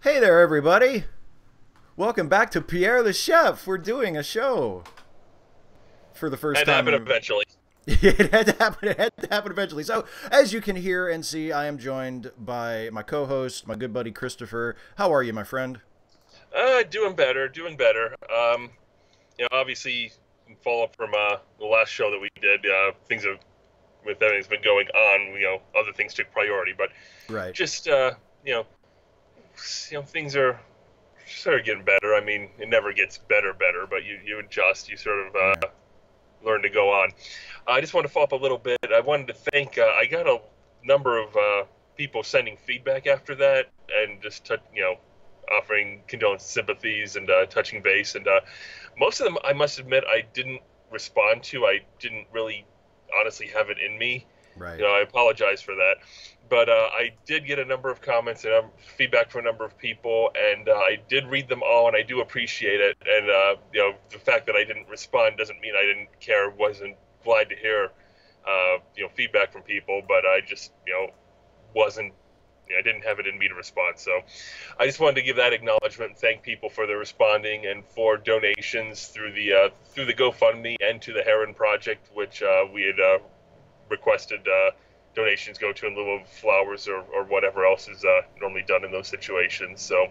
Hey there, everybody! Welcome back to Pierre the Chef. We're doing a show for the first Had to time. happen eventually. It had to happen. It had to happen eventually. So, as you can hear and see, I am joined by my co-host, my good buddy Christopher. How are you, my friend? Doing better, doing better. Obviously, follow up from the last show that we did. Things have, with everything's been going on. Other things took priority, but Right. just things are sort of getting better. I mean, it never gets better, but you adjust. You sort of Yeah. learn to go on. I just want to follow up a little bit. I wanted to thank. I got a number of people sending feedback after that, and just offering condolences, sympathies, and touching base. And most of them, I must admit, I didn't respond to. I didn't really, honestly, have it in me. Right. I apologize for that. But I did get a number of comments and feedback from a number of people, and I did read them all, and I do appreciate it. And the fact that I didn't respond doesn't mean I didn't care. Wasn't glad to hear feedback from people, but I just wasn't. I didn't have it in me to respond. So I just wanted to give that acknowledgement and thank people for their responding and for donations through the GoFundMe and to the Heron Project, which we had requested donations go to in lieu of flowers or whatever else is normally done in those situations. So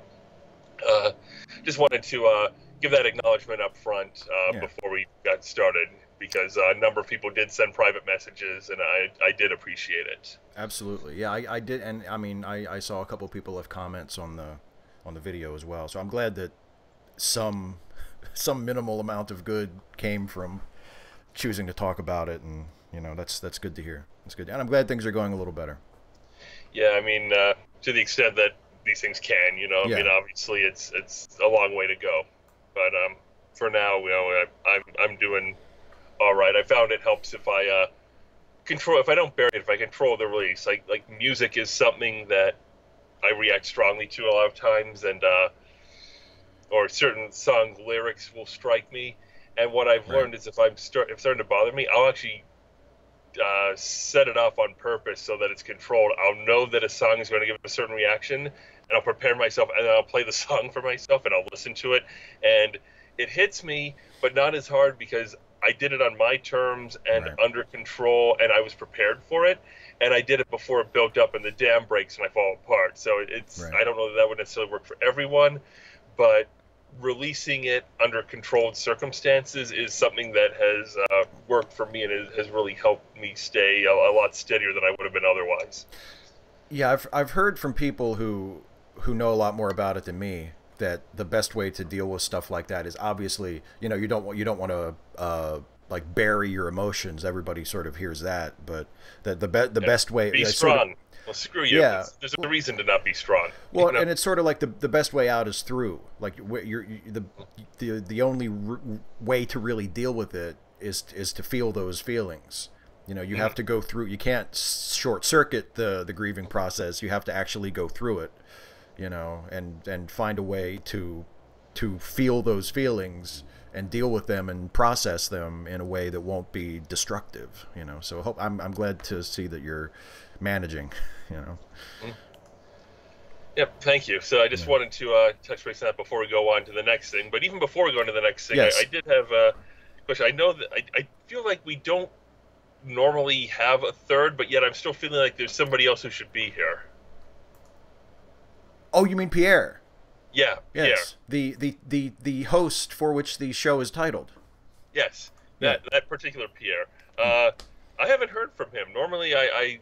just wanted to give that acknowledgement up front Yeah. before we got started, because a number of people did send private messages, and I did appreciate it. Absolutely. Yeah, I did, and I mean, I saw a couple people have comments on the video as well. So I'm glad that some some minimal amount of good came from choosing to talk about it, and that's good to hear. That's good, and I'm glad things are going a little better. Yeah, I mean, to the extent that these things can, I Yeah. mean, obviously it's a long way to go, but for now, I'm doing all right. I found it helps if I if I don't bury it, if I control the release. Like music is something that I react strongly to a lot of times, and or certain song lyrics will strike me. And what I've Right. learned is if if it's starting to bother me, I'll actually set it off on purpose so that it's controlled. I'll know that a song is going to give a certain reaction, and I'll prepare myself, and then I'll play the song for myself, and I'll listen to it, and it hits me, but not as hard because I did it on my terms and Right. under control, and I was prepared for it, and I did it before it built up and the dam breaks and I fall apart. So it's Right. I don't know that would necessarily work for everyone, but releasing it under controlled circumstances is something that has worked for me, and it has really helped me stay a lot steadier than I would have been otherwise. Yeah, I've heard from people who know a lot more about it than me that the best way to deal with stuff like that is obviously, you don't want to like bury your emotions. Everybody sort of hears that, but the Yeah. best way Be sort of, strong. Well, screw you. yeah. There's a reason to not be strong. Well, and it's sort of like the best way out is through. Like the only way to really deal with it is to feel those feelings. You have to go through. You can't short circuit the grieving process. You have to actually go through it. And find a way to feel those feelings and deal with them and process them in a way that won't be destructive. So I'm glad to see that you're managing. Yep, thank you. So I just Yeah. wanted to touch base on that before we go on to the next thing. But even before we go on to the next thing, Yes. I did have a question. I know that I feel like we don't normally have a third, but yet I'm still feeling like there's somebody else who should be here. Oh, you mean Pierre? Yeah, Yes. The host for which the show is titled. yes, Yeah. that particular Pierre. I haven't heard from him. Normally, I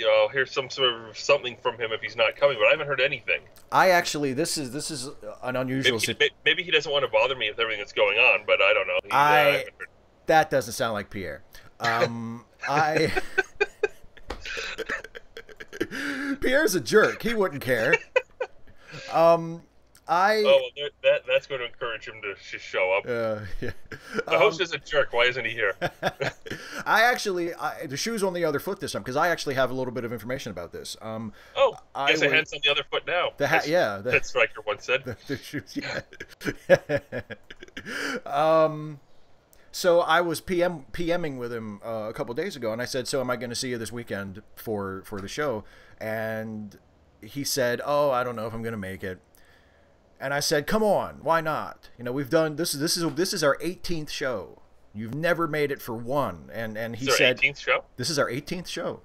I'll hear some sort of something from him if he's not coming, but I haven't heard anything. I actually this is an unusual Maybe he doesn't want to bother me with everything that's going on, but I don't know. I I haven't heard. that doesn't sound like Pierre. I Pierre's a jerk. He wouldn't care. I Oh, well, that's going to encourage him to show up. yeah. The host is a jerk. Why isn't he here? The shoe's on the other foot this time because I actually have a little bit of information about this. Oh, I yes, a was- hand's on the other foot now. yeah, That striker once said. the shoes, yeah. So I was PMing with him a couple days ago, and I said, "So am I going to see you this weekend for the show?" And he said, "Oh, I don't know if I'm going to make it." And I said, "Come on, why not? You know, we've done this. This is our 18th show. You've never made it for one." And he said, 18th show? "This is our 18th show."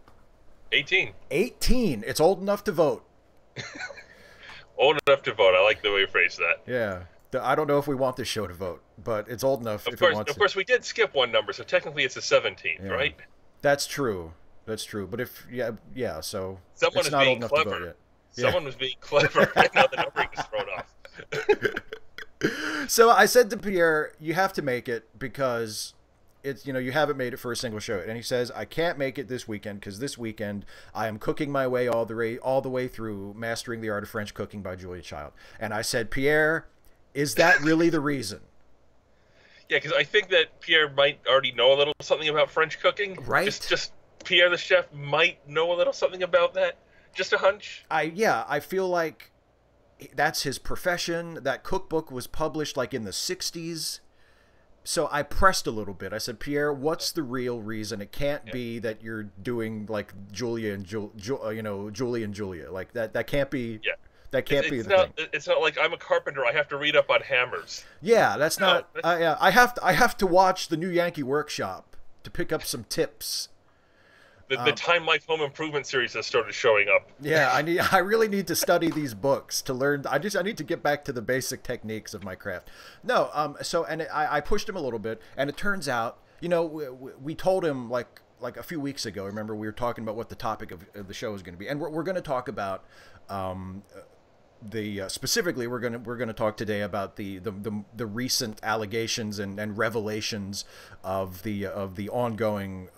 18. 18. It's old enough to vote. Old enough to vote. I like the way you phrased that. Yeah. I don't know if we want this show to vote, but it's old enough. Of course, we did skip one number, so technically it's the 17th, right? That's true. That's true. But if so someone it's is not being old enough clever. to vote yet. Someone was being clever, and now the numbering is thrown off. So I said to Pierre, "You have to make it because it's you haven't made it for a single show." And he says, "I can't make it this weekend because this weekend I am cooking my way all the way through Mastering the Art of French Cooking by Julia Child." And I said, "Pierre, is that really the reason?" Yeah, because I think that Pierre might already know a little something about French cooking. Right. Just Pierre the chef might know a little something about that. Just a hunch. I feel like that's his profession. That cookbook was published like in the 60s. So I pressed a little bit. I said, "Pierre, what's the real reason? It can't be that you're doing like Julie and Julia. Like that can't be. Yeah. That can't be the thing. It's not like I'm a carpenter. I have to read up on hammers. Yeah, that's not. I have to watch the New Yankee Workshop to pick up some tips. The Time Life Home Improvement series has started showing up. Yeah, I really need to study these books to learn. I need to get back to the basic techniques of my craft. No, I pushed him a little bit, and it turns out, we told him like a few weeks ago. Remember, we were talking about what the topic of the show is going to be, and we're going to talk about specifically we're gonna talk today about the recent allegations and revelations of the ongoing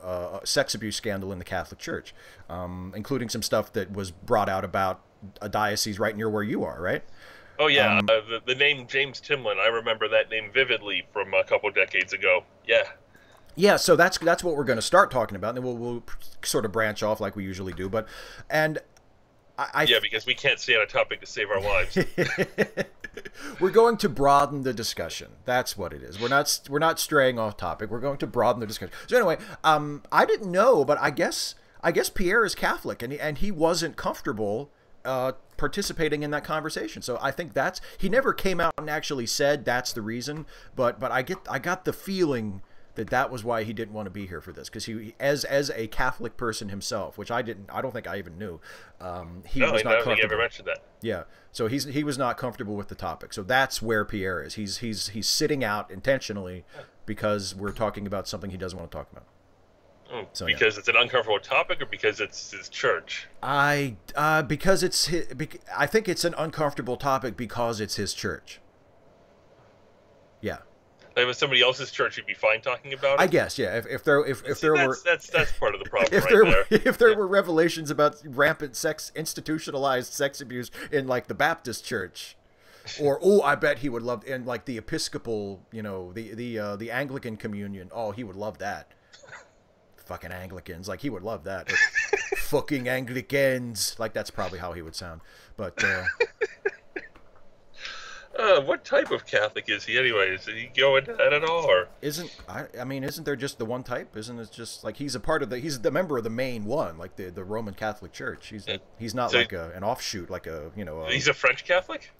sex abuse scandal in the Catholic Church, including some stuff that was brought out about a diocese right near where you are, right? Oh yeah, the name James Timlin, I remember that name vividly from a couple decades ago. Yeah, so that's what we're going to start talking about, and then we'll sort of branch off like we usually do, because we can't stay on a topic to save our lives. We're going to broaden the discussion. That's what it is. We're not straying off topic. We're going to broaden the discussion. So anyway, I didn't know, but I guess Pierre is Catholic, and he wasn't comfortable participating in that conversation. So I think he never came out and actually said that's the reason, but I got the feeling that was why he didn't want to be here for this, because he as a Catholic person himself, which I don't think I even knew, he was not comfortable. I don't think he ever mentioned that. Yeah, so he was not comfortable with the topic. So that's where Pierre is. He's sitting out intentionally because we're talking about something he doesn't want to talk about. Because it's an uncomfortable topic, or because it's his church? I think it's an uncomfortable topic because it's his church. Yeah. If it was somebody else's church, you'd be fine talking about it. I guess, yeah. If there were that's part of the problem. If there were revelations about rampant institutionalized sex abuse in like the Baptist church, or I bet he would love in like the Episcopal, the Anglican communion. Oh, he would love that. Fucking Anglicans, like he would love that. Fucking Anglicans, like that's probably how he would sound. But. What type of Catholic is he anyway? Is he go into that at all, or isn't there just the one type? Isn't it just like he's he's the member of the main one, like the Roman Catholic Church? He's not like an offshoot, like he's a French Catholic.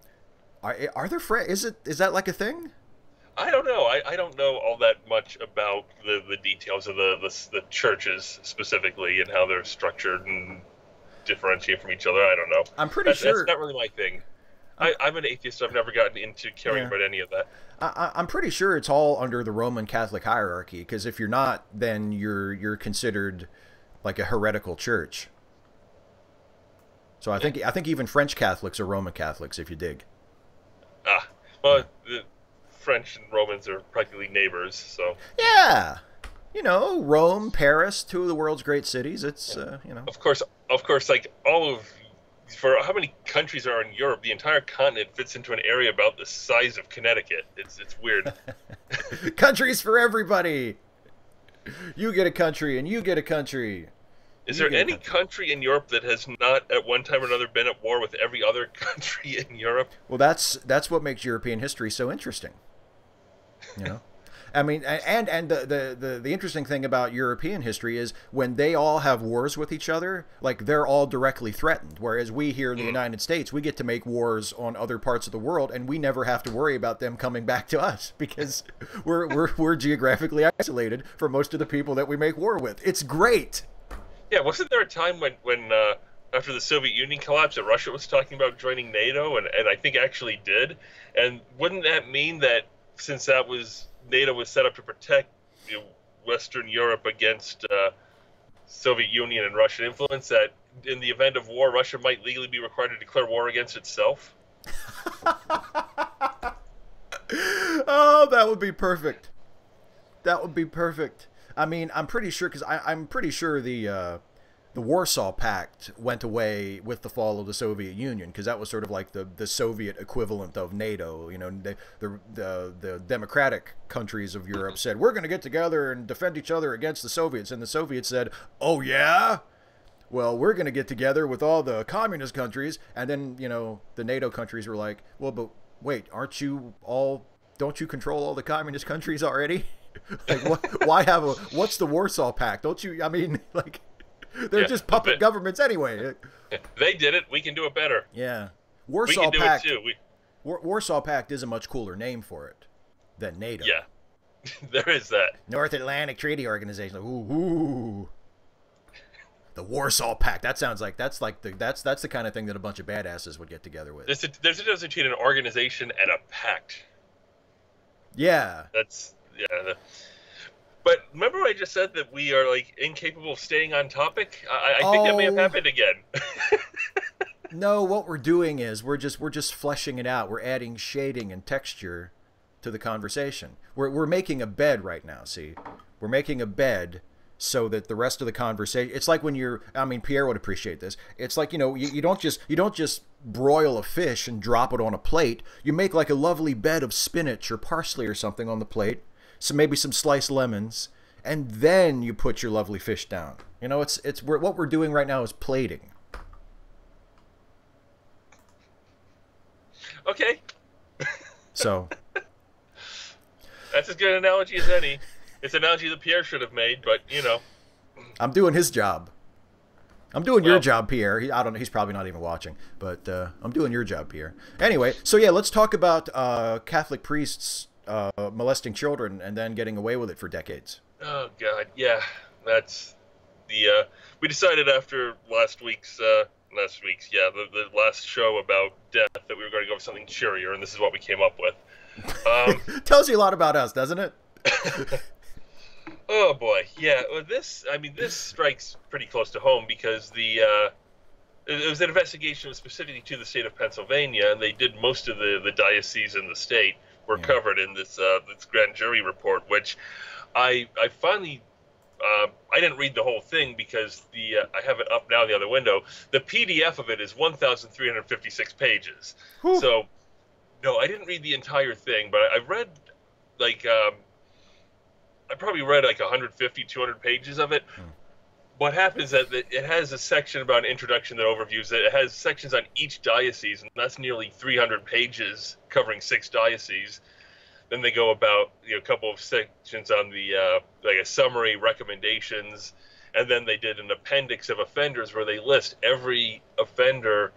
Are there is that like a thing? I don't know. I don't know all that much about the details of the churches specifically and how they're structured and differentiate from each other. I don't know. I'm pretty sure that's not really my thing. I'm an atheist, so I've never gotten into caring about any of that. I'm pretty sure it's all under the Roman Catholic hierarchy, because if you're not, then you're considered like a heretical church. So I think even French Catholics are Roman Catholics, if you dig. The French and Romans are practically neighbors, so. Yeah. Rome, Paris, two of the world's great cities. It's, Of course, like for how many countries are in Europe, the entire continent fits into an area about the size of Connecticut. It's weird. Countries for everybody. You get a country, and you get a country. Is there any country in Europe that has not, at one time or another, been at war with every other country in Europe? Well, that's what makes European history so interesting. I mean, and the interesting thing about European history is when they all have wars with each other, like they're all directly threatened. Whereas we here in the United States, we get to make wars on other parts of the world, and we never have to worry about them coming back to us because we're geographically isolated from most of the people that we make war with. It's great. Yeah, wasn't there a time when after the Soviet Union collapsed, that Russia was talking about joining NATO, and I think actually did? And wouldn't that mean that since NATO was set up to protect Western Europe against Soviet Union and Russian influence, that in the event of war, Russia might legally be required to declare war against itself? Oh, that would be perfect. That would be perfect. I mean, I'm pretty sure, because I'm pretty sure the Warsaw Pact went away with the fall of the Soviet Union, because that was sort of like the Soviet equivalent of NATO. You know, the democratic countries of Europe said, we're going to get together and defend each other against the Soviets. And the Soviets said, oh, yeah? Well, we're going to get together with all the communist countries. And then, you know, the NATO countries were like, well, but wait, don't you control all the communist countries already? Like, what's the Warsaw Pact? Don't you, I mean, like... They're just puppet governments anyway. They did it. We can do it better. Yeah. We can do it too. Warsaw Pact is a much cooler name for it than NATO. Yeah. There is that. North Atlantic Treaty Organization. Ooh. The Warsaw Pact. That sounds like that's the kind of thing that a bunch of badasses would get together with. There's a difference between an organization and a pact. Yeah. But remember I just said that we are like incapable of staying on topic? I think that may have happened again. No, what we're doing is we're just fleshing it out. We're adding shading and texture to the conversation. We're making a bed right now, see? We're making a bed so that the rest of the conversation, it's like when Pierre would appreciate this. It's like, you know, you don't just broil a fish and drop it on a plate. You make like a lovely bed of spinach or parsley or something on the plate. So maybe some sliced lemons, and then you put your lovely fish down. You know, what we're doing right now is plating. Okay. So. That's as good an analogy as any. It's an analogy that Pierre should have made, but you know. I'm doing his job. I'm doing your job, Pierre. I don't know. He's probably not even watching, but I'm doing your job, Pierre. Anyway, so yeah, let's talk about Catholic priests molesting children and then getting away with it for decades. Oh God, yeah, that's the. We decided after last week's the last show about death that we were going to go with something cheerier, and this is what we came up with. Tells you a lot about us, doesn't it? Oh boy, yeah. Well, this strikes pretty close to home because it was an investigation specifically to the state of Pennsylvania, and they did most of the dioceses in the state were covered in this grand jury report, which I finally I didn't read the whole thing because I have it up now in the other window. The PDF of it is 1,356 pages. Whew. So no, I didn't read the entire thing, but I read like I probably read like 150, 200 pages of it. What happens is that it has a section about an introduction that overviews it. It has sections on each diocese, and that's nearly 300 pages covering 6 dioceses. Then they go about a couple of sections on the like a summary, recommendations, and then they did an appendix of offenders where they list every offender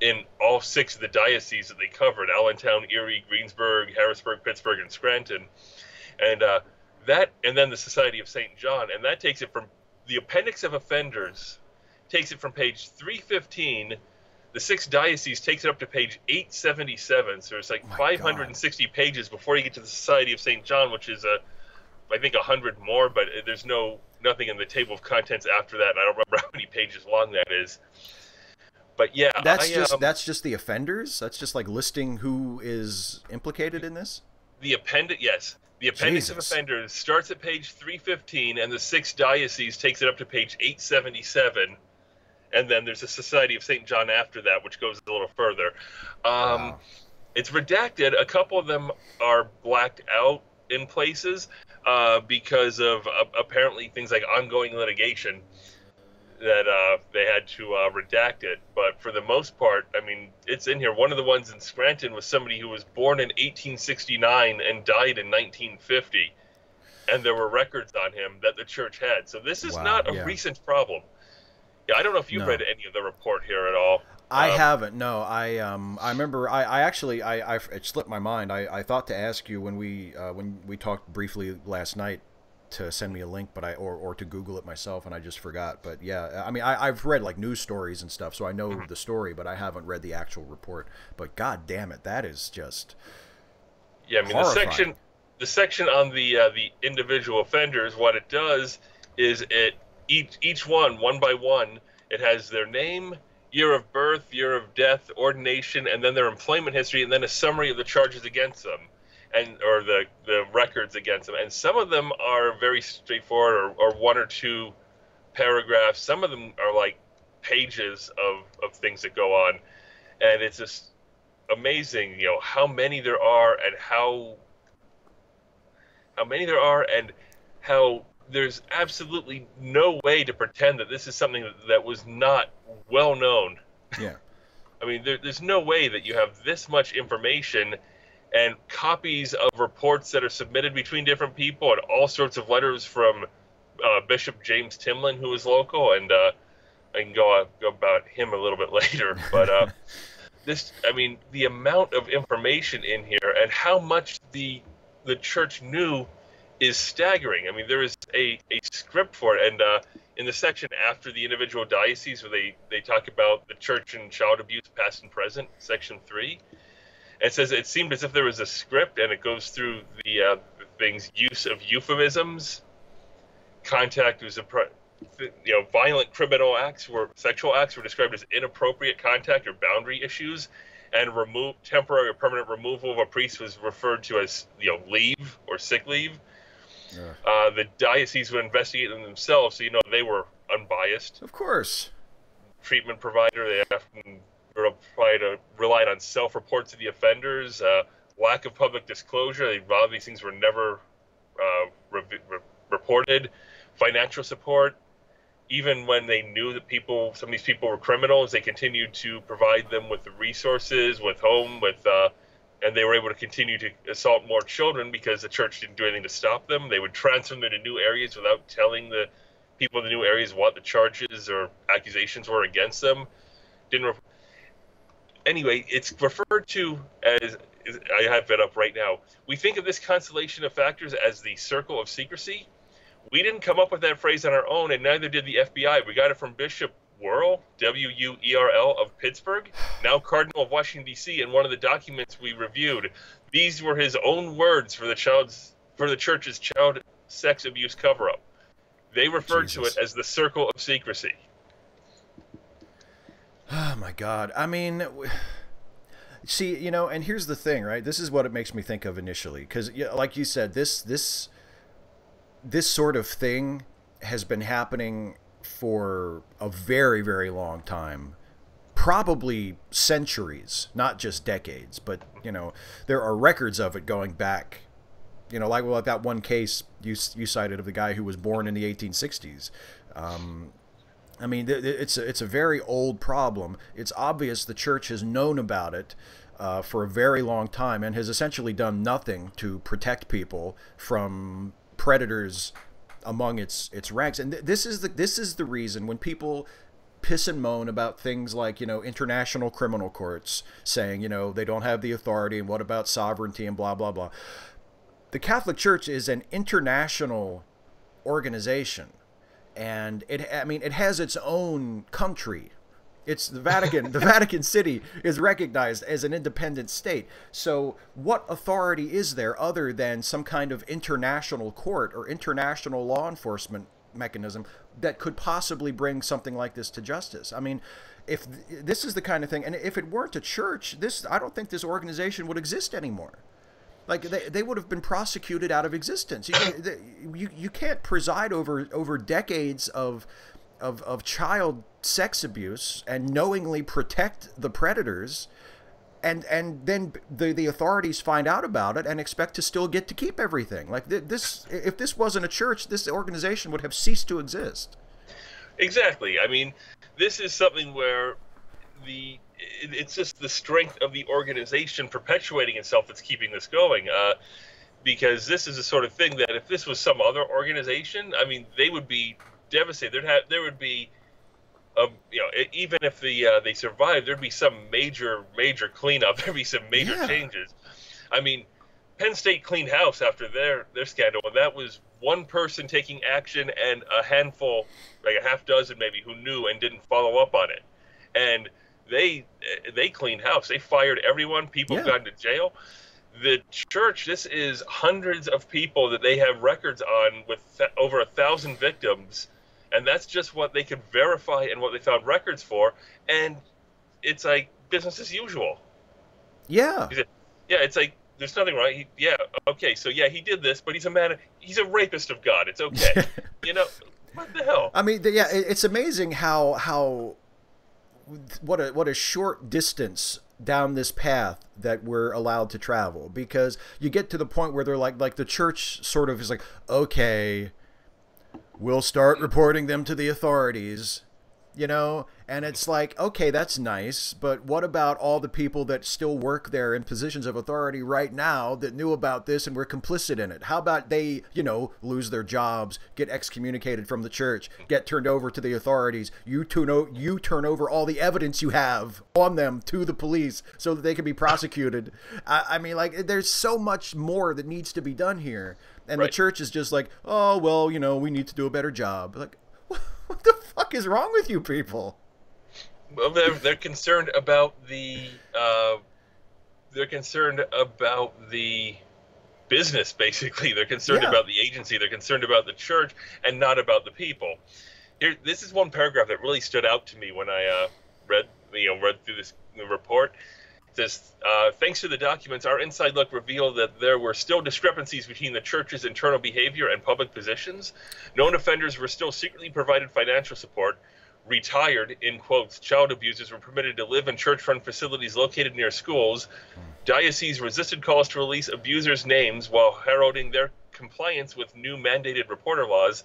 in all 6 of the dioceses that they covered: Allentown, Erie, Greensburg, Harrisburg, Pittsburgh, and Scranton. And and then the Society of St. John, and that takes it from the appendix of offenders takes it from page 315. The 6 dioceses takes it up to page 877. So it's like 560 pages before you get to the Society of St. John, which is I think 100 more, but there's nothing in the table of contents after that. And I don't remember how many pages long that is. But yeah, that's just the offenders. That's just like listing who is implicated in this. The appendix, yes. The appendix of offenders starts at page 315, and the 6 dioceses takes it up to page 877, and then there's a Society of St. John after that, which goes a little further. Wow. It's redacted. A couple of them are blacked out in places because of apparently things like ongoing litigation that they had to redact it. But for the most part, I mean, it's in here. One of the ones in Scranton was somebody who was born in 1869 and died in 1950. and there were records on him that the church had. So this is Wow. not a Yeah. recent problem. Yeah, I don't know if you've No. read any of the report here at all. I haven't. No, I remember. I actually, it slipped my mind. I thought to ask you when we talked briefly last night to send me a link, but or to Google it myself, and I just forgot. But yeah, I mean, I've read like news stories and stuff, so I know the story, but I haven't read the actual report. But god damn it, that is just Yeah, I mean horrifying. the section on the individual offenders, what it does is each one by one, it has their name, year of birth, year of death, ordination, and then their employment history, and then a summary of the charges against them, or the records against them. And some of them are very straightforward, or one or two paragraphs. Some of them are like pages of things that go on, and it's just amazing, how many there are, and how there's absolutely no way to pretend that this is something that was not well known. Yeah. I mean, there's no way that you have this much information and copies of reports that are submitted between different people, and all sorts of letters from Bishop James Timlin, who is local, and I can go about him a little bit later. But the amount of information in here and how much the church knew is staggering. I mean, there is a script for it, and in the section after the individual diocese, where they talk about the church and child abuse past and present, section 3, it says it seemed as if there was a script, and it goes through the things: use of euphemisms, contact was violent criminal acts, sexual acts were described as inappropriate contact or boundary issues, and temporary or permanent removal of a priest was referred to as leave or sick leave. The diocese would investigate them themselves, so they were unbiased. Of course. Treatment provider, they often relied on self-reports of the offenders. Lack of public disclosure, a lot of these things were never reported. Financial support, even when they knew that some of these people were criminals, they continued to provide them with the resources, with home, and they were able to continue to assault more children because the church didn't do anything to stop them. They would transfer them into new areas without telling the people in the new areas what the charges or accusations were against them. Anyway, it's referred to as, I have it up right now, we think of this constellation of factors as the circle of secrecy. We didn't come up with that phrase on our own, and neither did the FBI. We got it from Bishop Wuerl, W-U-E-R-L, of Pittsburgh, now Cardinal of Washington, D.C., in one of the documents we reviewed. These were his own words for the church's child sex abuse cover-up. They referred to it as the circle of secrecy. Oh, my God. I mean, see, and here's the thing, right? This is what it makes me think of initially. Because, like you said, this sort of thing has been happening for a very, very long time, probably centuries, not just decades. But there are records of it going back, like that one case you cited of the guy who was born in the 1860s. I mean, it's a very old problem. It's obvious the church has known about it for a very long time and has essentially done nothing to protect people from predators among its ranks. And this is the reason when people piss and moan about things like international criminal courts saying they don't have the authority, and what about sovereignty and blah blah blah. The Catholic Church is an international organization, and it has its own country. It's the Vatican. The Vatican City is recognized as an independent state. So what authority is there other than some kind of international court or international law enforcement mechanism that could possibly bring something like this to justice? I mean, if this is the kind of thing, and if it weren't a church, I don't think this organization would exist anymore. Like they would have been prosecuted out of existence. You can't preside over decades of child sex abuse and knowingly protect the predators, and then the authorities find out about it and expect to still get to keep everything. Like this, if this wasn't a church, this organization would have ceased to exist. Exactly. I mean, this is something where it's just the strength of the organization perpetuating itself that's keeping this going. because this is the sort of thing that if this was some other organization, I mean, they would be devastated. There would be, even if they survived, there'd be some major cleanup. There'd be some major changes. I mean, Penn State cleaned house after their scandal, and that was one person taking action and a handful, like a half dozen maybe, who knew and didn't follow up on it. And they cleaned house. They fired everyone. People got into jail. The church, this is hundreds of people that they have records on with over 1,000 victims, and that's just what they could verify and what they found records for, and it's like business as usual. Yeah. It's like there's nothing wrong. So he did this, but he's a rapist of God. It's okay. What the hell? I mean, it's amazing how what a short distance down this path that we're allowed to travel, because you get to the point where they're like the church sort of is like, okay, we'll start reporting them to the authorities, and it's like, okay, that's nice, but what about all the people that still work there in positions of authority right now that knew about this and were complicit in it? How about they, lose their jobs, get excommunicated from the church, get turned over to the authorities? You turn over all the evidence you have on them to the police so that they can be prosecuted. I mean, like, there's so much more that needs to be done here. And the church is just like, oh, well, we need to do a better job. Like, what the fuck is wrong with you people? Well, they're concerned about the business, basically. They're concerned about the agency. They're concerned about the church and not about the people. This is one paragraph that really stood out to me when I read through this report. It says, thanks to the documents, our inside look revealed that there were still discrepancies between the church's internal behavior and public positions. Known offenders were still secretly provided financial support. Retired, in quotes, child abusers were permitted to live in church-run facilities located near schools. Dioceses resisted calls to release abusers' names while heralding their compliance with new mandated reporter laws.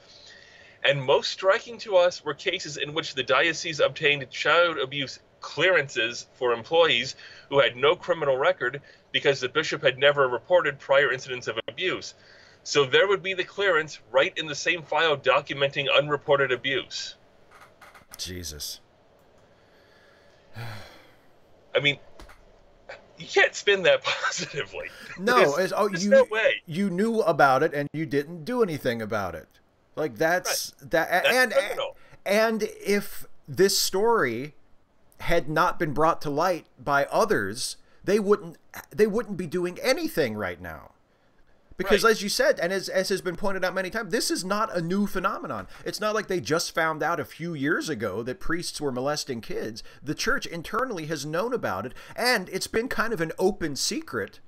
And most striking to us were cases in which the diocese obtained child abuse clearances for employees who had no criminal record because the bishop had never reported prior incidents of abuse. So there would be the clearance right in the same file documenting unreported abuse. Jesus. I mean, you can't spin that positively. No, there's no way. You knew about it and you didn't do anything about it. Like that's criminal. And if this story had not been brought to light by others, they wouldn't be doing anything right now. Because as you said, and as has been pointed out many times, this is not a new phenomenon. It's not like they just found out a few years ago that priests were molesting kids. The church internally has known about it, and it's been kind of an open secret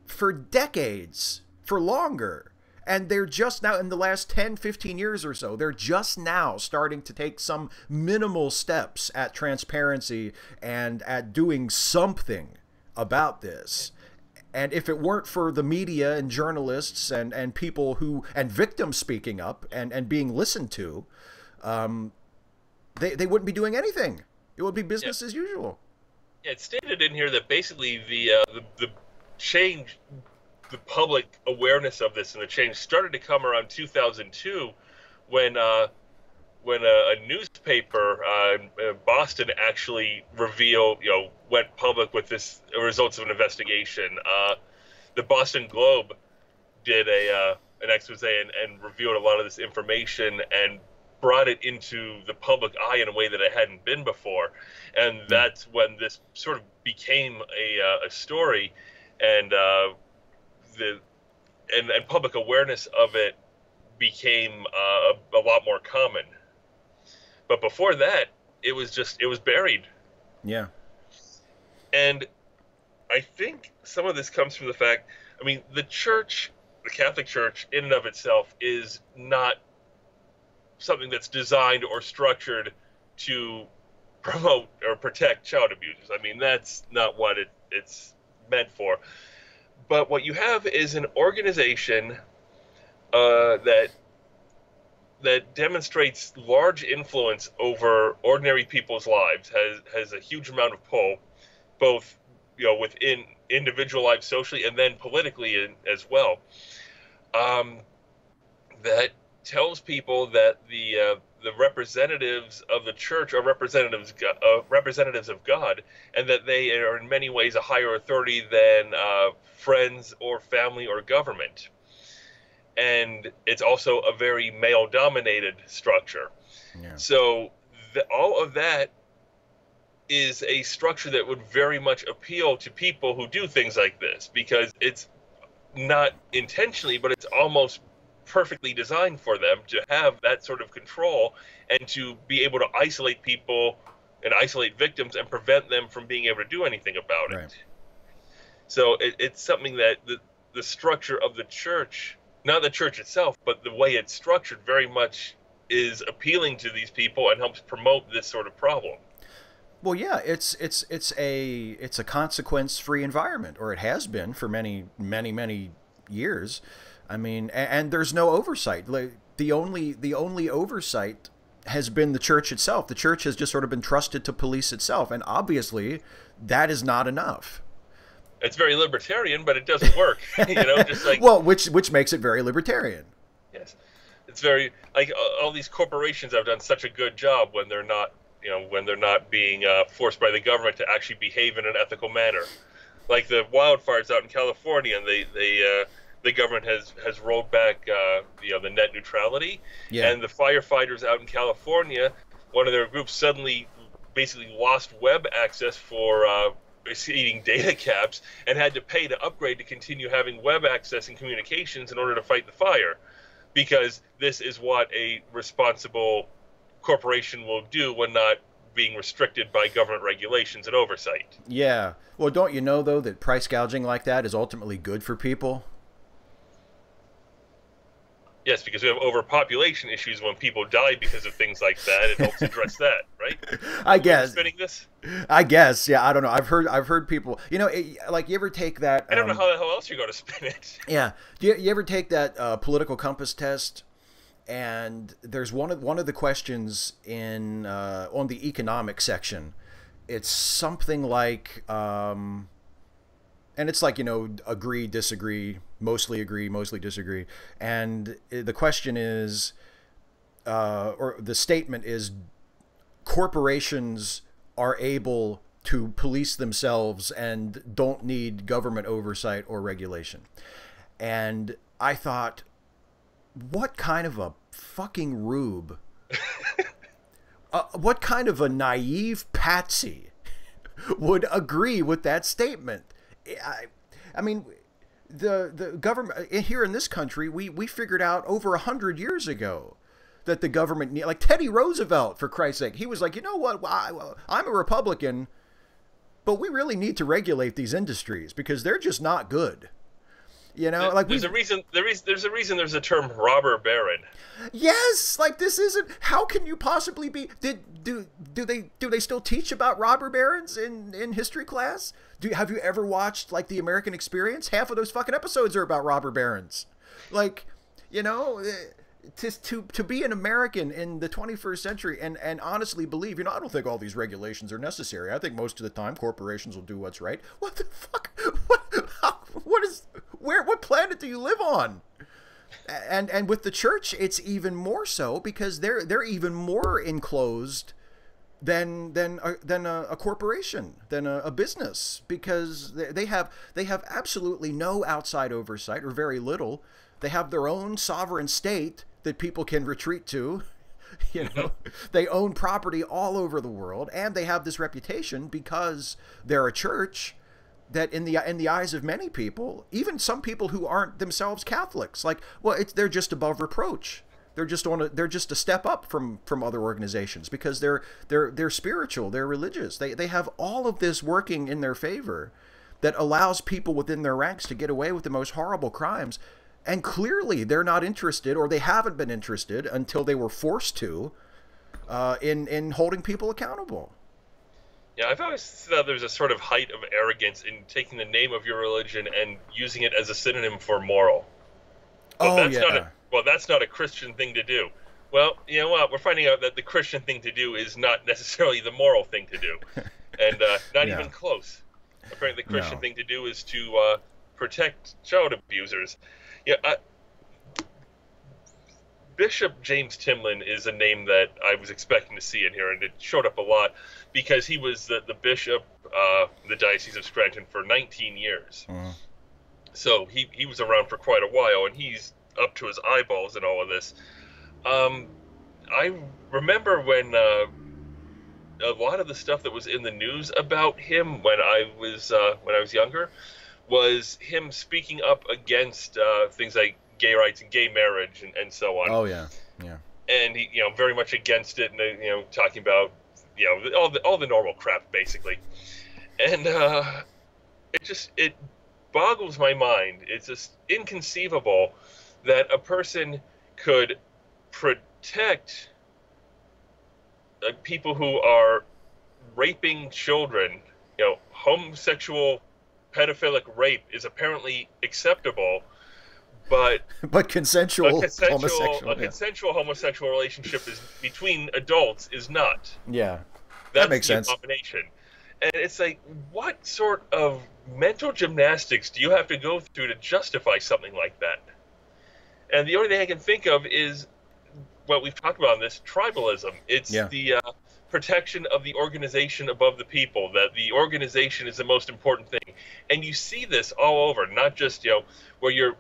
for decades, for longer. And they're just now, in the last 10, 15 years or so, they're just now starting to take some minimal steps at transparency and at doing something about this. And if it weren't for the media and journalists and people and victims speaking up and being listened to, they wouldn't be doing anything. It would be business as usual. Yeah, it's stated in here that basically the change, the public awareness of this and the change started to come around 2002 when a newspaper in Boston actually went public with this results of an investigation. The Boston Globe did an expose and revealed a lot of this information and brought it into the public eye in a way that it hadn't been before. And that's when this sort of became a story, and and public awareness of it became a lot more common. But before that, it was buried. Yeah. And I think some of this comes from the fact, I mean, the church, the Catholic Church, in and of itself, is not something that's designed or structured to promote or protect child abusers. I mean, that's not what it's meant for. But what you have is an organization that demonstrates large influence over ordinary people's lives, has a huge amount of pull, both within individual lives socially and then politically as well. That tells people that the representatives of the church are representatives of God, and that they are in many ways a higher authority than friends or family or government. And it's also a very male-dominated structure. Yeah. So all of that is a structure that would very much appeal to people who do things like this, because it's not intentionally, but it's almost perfectly designed for them to have that sort of control and to be able to isolate people and isolate victims and prevent them from being able to do anything about it. So it's something that the structure of the church, not the church itself, but the way it's structured, very much is appealing to these people and helps promote this sort of problem. Well, yeah, it's a consequence-free environment, or it has been for many years. I mean, and there's no oversight. Like, the only oversight has been the church itself. The church has just sort of been trusted to police itself, and obviously that is not enough. It's very libertarian, but it doesn't work. Just like, well, which makes it very libertarian. Yes, it's very like all these corporations have done such a good job when they're not, being forced by the government to actually behave in an ethical manner. Like the wildfires out in California, and the government has rolled back the net neutrality, and the firefighters out in California, one of their groups suddenly basically lost web access for exceeding data caps and had to pay to upgrade to continue having web access and communications in order to fight the fire, because this is what a responsible corporation will do when not being restricted by government regulations and oversight. Yeah. Well, don't you know, though, that price gouging like that is ultimately good for people? Yes, because we have overpopulation issues when people die because of things like that. It helps address that, right? I guess. Spinning this? I guess, yeah. I don't know. I've heard people. Like, you ever take that? I don't know how the hell else you're going to spin it. Yeah. You ever take that political compass test? And there's one of the questions in on the economic section. It's something like, and it's like, agree, disagree, mostly disagree. And the question is, or the statement is, corporations are able to police themselves and don't need government oversight or regulation. And I thought, what kind of a fucking rube, what kind of a naive patsy would agree with that statement? I mean, the government here in this country, we figured out over 100 years ago that the government, like Teddy Roosevelt, for Christ's sake, he was like, you know what, I'm a Republican, but we really need to regulate these industries because they're just not good. Like there's a reason there's a term robber baron. Yes, like this isn't. How can you possibly be? Do they still teach about robber barons in history class? Have you ever watched like The American Experience? Half of those fucking episodes are about robber barons. Like, to be an American in the 21st century and honestly believe, I don't think all these regulations are necessary. I think most of the time corporations will do what's right. What the fuck? What planet do you live on? And with the church, it's even more so because they're even more enclosed than a corporation, than a business, because they have absolutely no outside oversight, or very little. They have their own sovereign state that people can retreat to. They own property all over the world, and they have this reputation because they're a church that in the eyes of many people, even some people who aren't themselves Catholics, like, well, they're just above reproach. They're just a step up from other organizations because they're spiritual, they're religious. They have all of this working in their favor that allows people within their ranks to get away with the most horrible crimes. And clearly they're not interested, or they haven't been interested until they were forced to, in holding people accountable. Yeah, I've always thought there's a sort of height of arrogance in taking the name of your religion and using it as a synonym for moral. That's not a Christian thing to do. Well, you know what? We're finding out that the Christian thing to do is not necessarily the moral thing to do, and not even close. Apparently, the Christian No. thing to do is to protect child abusers. Yeah, Bishop James Timlin is a name that I was expecting to see in here, and it showed up a lot because he was the bishop, the Diocese of Scranton, for 19 years. Mm. So he was around for quite a while, and he's up to his eyeballs in all of this. I remember when a lot of the stuff that was in the news about him when I was younger was him speaking up against things like gay rights and gay marriage and so on. Oh yeah, yeah. And he, very much against it, and talking about, all the normal crap basically. And it boggles my mind. It's just inconceivable that a person could protect people who are raping children. Homosexual pedophilic rape is apparently acceptable, but consensual a consensual homosexual relationship is between adults is not. Yeah, That's that makes the sense. abomination. And it's like, what sort of mental gymnastics do you have to go through to justify something like that? And the only thing I can think of is what we've talked about in this, tribalism. It's the protection of the organization above the people, that the organization is the most important thing. And you see this all over, not just, where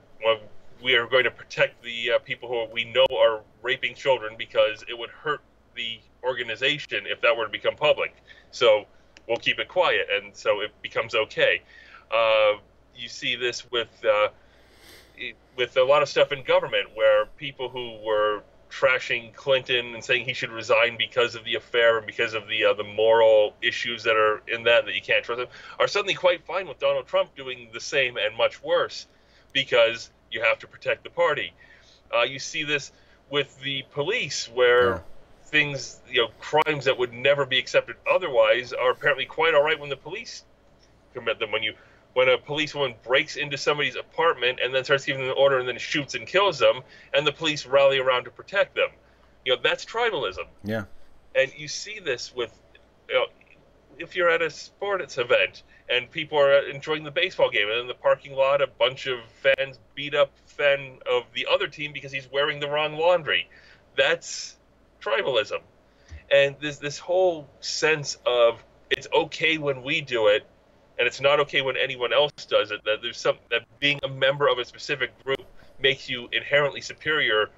we are going to protect the people who we know are raping children because it would hurt the organization if that were to become public. So we'll keep it quiet, and so it becomes okay. You see this with a lot of stuff in government, where people who were trashing Clinton and saying he should resign because of the affair and because of the moral issues that are in that you can't trust him, are suddenly quite fine with Donald Trump doing the same and much worse because you have to protect the party. You see this with the police, where things, crimes that would never be accepted otherwise are apparently quite all right when the police commit them. When a policewoman breaks into somebody's apartment and then starts giving them an order and then shoots and kills them, and the police rally around to protect them, that's tribalism. Yeah. And you see this with, if you're at a sports event and people are enjoying the baseball game, and in the parking lot a bunch of fans beat up fan of the other team because he's wearing the wrong laundry. That's tribalism. And this whole sense of it's okay when we do it and it's not okay when anyone else does it, that that being a member of a specific group makes you inherently superior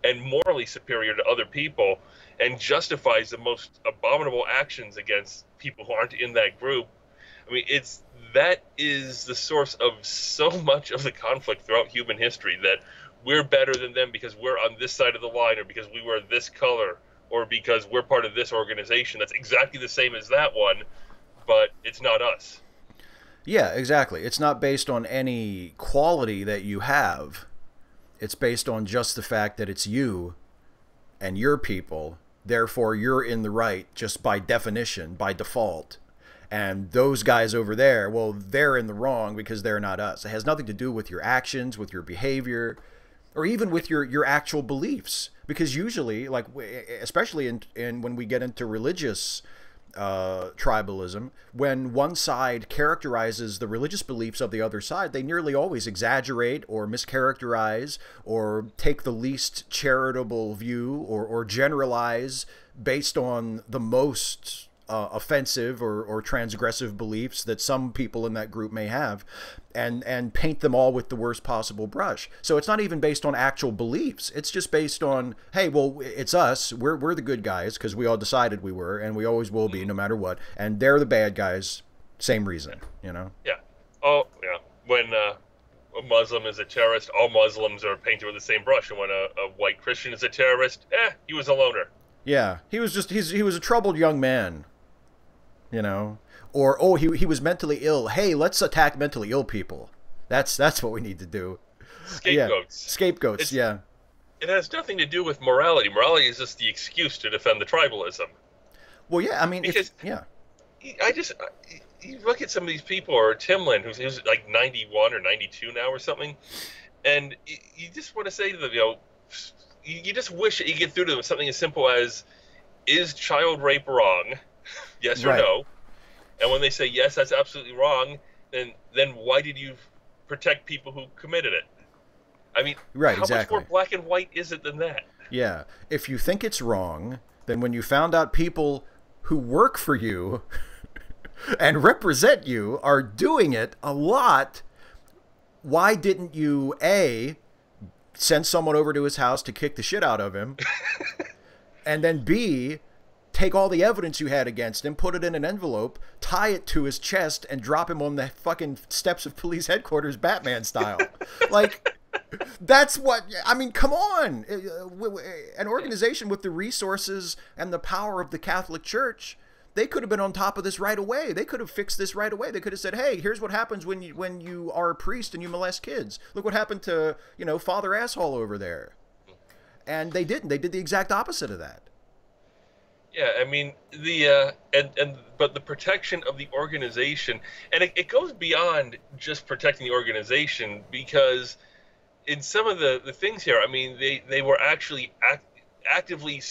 and morally superior to other people, and justifies the most abominable actions against people who aren't in that group. I mean, that is the source of so much of the conflict throughout human history, that we're better than them because we're on this side of the line, or because we wear this color, or because we're part of this organization that's exactly the same as that one, but it's not us. Yeah, exactly. It's not based on any quality that you have. It's based on just the fact that it's you and your people. Therefore, you're in the right just by definition, by default. And those guys over there, well, they're in the wrong because they're not us. It has nothing to do with your actions, with your behavior, or even with your actual beliefs. Because usually, like, especially in when we get into religious tribalism, when one side characterizes the religious beliefs of the other side, they nearly always exaggerate or mischaracterize or take the least charitable view, or generalize based on the most offensive or transgressive beliefs that some people in that group may have, and paint them all with the worst possible brush. So it's not even based on actual beliefs. It's just based on, hey, well, it's us. We're the good guys because we all decided we were, and we always will be no matter what. And they're the bad guys. Same reason, Yeah. Oh, yeah. When a Muslim is a terrorist, all Muslims are painted with the same brush. And when a white Christian is a terrorist, he was a loner. Yeah. He was a troubled young man. Or, oh, he was mentally ill. Hey, let's attack mentally ill people. That's what we need to do. Scapegoats. Yeah. Scapegoats, yeah. It has nothing to do with morality. Morality is just the excuse to defend the tribalism. Well, yeah, I mean, because you look at some of these people, or Timlin, who's like 91 or 92 now or something, and you just want to say to them, you just wish that you get through to them something as simple as, is child rape wrong? Yes or no? And when they say, yes, that's absolutely wrong, then why did you protect people who committed it? I mean, Right, how much exactly. more black and white is it than that? Yeah. If you think it's wrong, then when you found out people who work for you and represent you are doing it a lot, why didn't you, A, send someone over to his house to kick the shit out of him, and then B, take all the evidence you had against him, put it in an envelope, tie it to his chest, and drop him on the fucking steps of police headquarters Batman style? Like, that's what, I mean, come on. An organization with the resources and the power of the Catholic Church, they could have been on top of this right away. They could have fixed this right away. They could have said, hey, here's what happens when you are a priest and you molest kids. Look what happened to, Father Asshole over there. And they didn't. They did the exact opposite of that. Yeah, I mean, but the protection of the organization, and it goes beyond just protecting the organization, because in some of the things here, I mean, they were actually actively.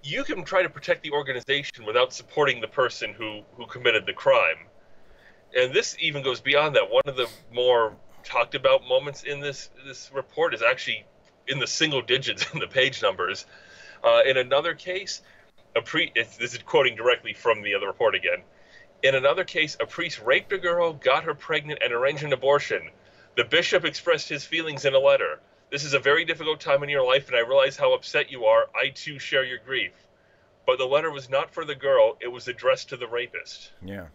You can try to protect the organization without supporting the person who committed the crime. And this even goes beyond that. One of the more talked about moments in this report is actually in the single digits in the page numbers. In another case, this is quoting directly from the other report again. In another case, a priest raped a girl, got her pregnant, and arranged an abortion. The bishop expressed his feelings in a letter. This is a very difficult time in your life, and I realize how upset you are. I, too, share your grief. But the letter was not for the girl. It was addressed to the rapist. Yeah.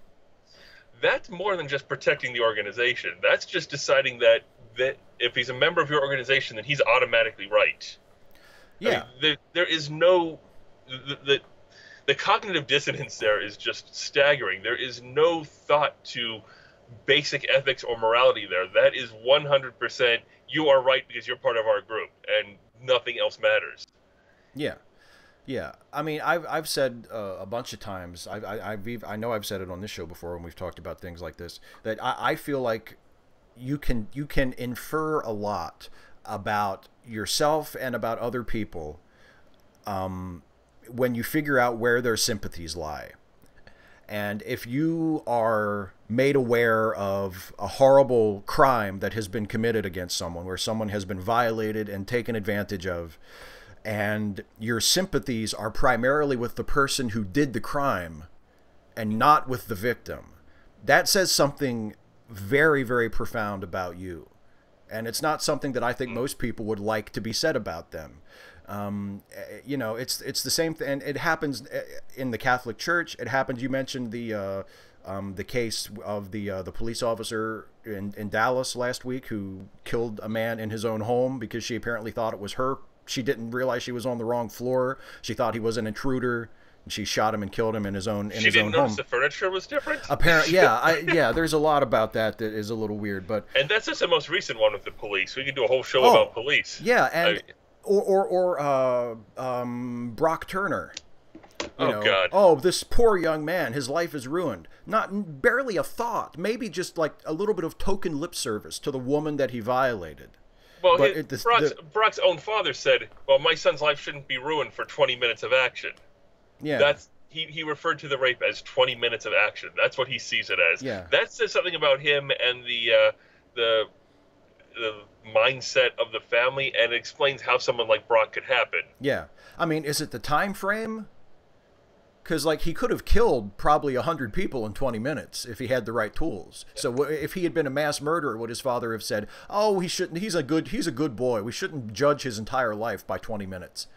That's more than just protecting the organization. That's just deciding that if he's a member of your organization, then he's automatically right. Yeah. I mean, there is no... The cognitive dissonance there is just staggering. There is no thought to basic ethics or morality there. That is 100%, you are right because you're part of our group, and nothing else matters. Yeah. Yeah. I mean, I've said a bunch of times, I know I've said it on this show before when we've talked about things like this, that I feel like you can infer a lot about yourself and about other people when you figure out where their sympathies lie. And if you are made aware of a horrible crime that has been committed against someone, where someone has been violated and taken advantage of, and your sympathies are primarily with the person who did the crime and not with the victim, that says something very, very profound about you. And it's not something that I think most people would like to be said about them. It's the same thing, and it happens in the Catholic Church. It happens. You mentioned the case of the police officer in Dallas last week who killed a man in his own home because she apparently thought it was her. She didn't realize she was on the wrong floor. She thought he was an intruder. She shot him and killed him in his own home. She didn't notice the furniture was different? Apparently, yeah. There's a lot about that is a little weird, but... And that's just the most recent one with the police. We could do a whole show about police. Yeah, and... Or Brock Turner. God. Oh, this poor young man, his life is ruined. Barely a thought. Maybe just like a little bit of token lip service to the woman that he violated. Well, Brock's own father said, well, my son's life shouldn't be ruined for 20 minutes of action. Yeah. He referred to the rape as 20 minutes of action. That's what he sees it as. Yeah. That says something about him and the mindset of the family, and it explains how someone like Brock could happen. Yeah. I mean, is it the time frame? Because, like, he could have killed probably 100 people in 20 minutes if he had the right tools. Yeah. So if he had been a mass murderer, would his father have said, oh, he shouldn't, he's a good boy. We shouldn't judge his entire life by 20 minutes.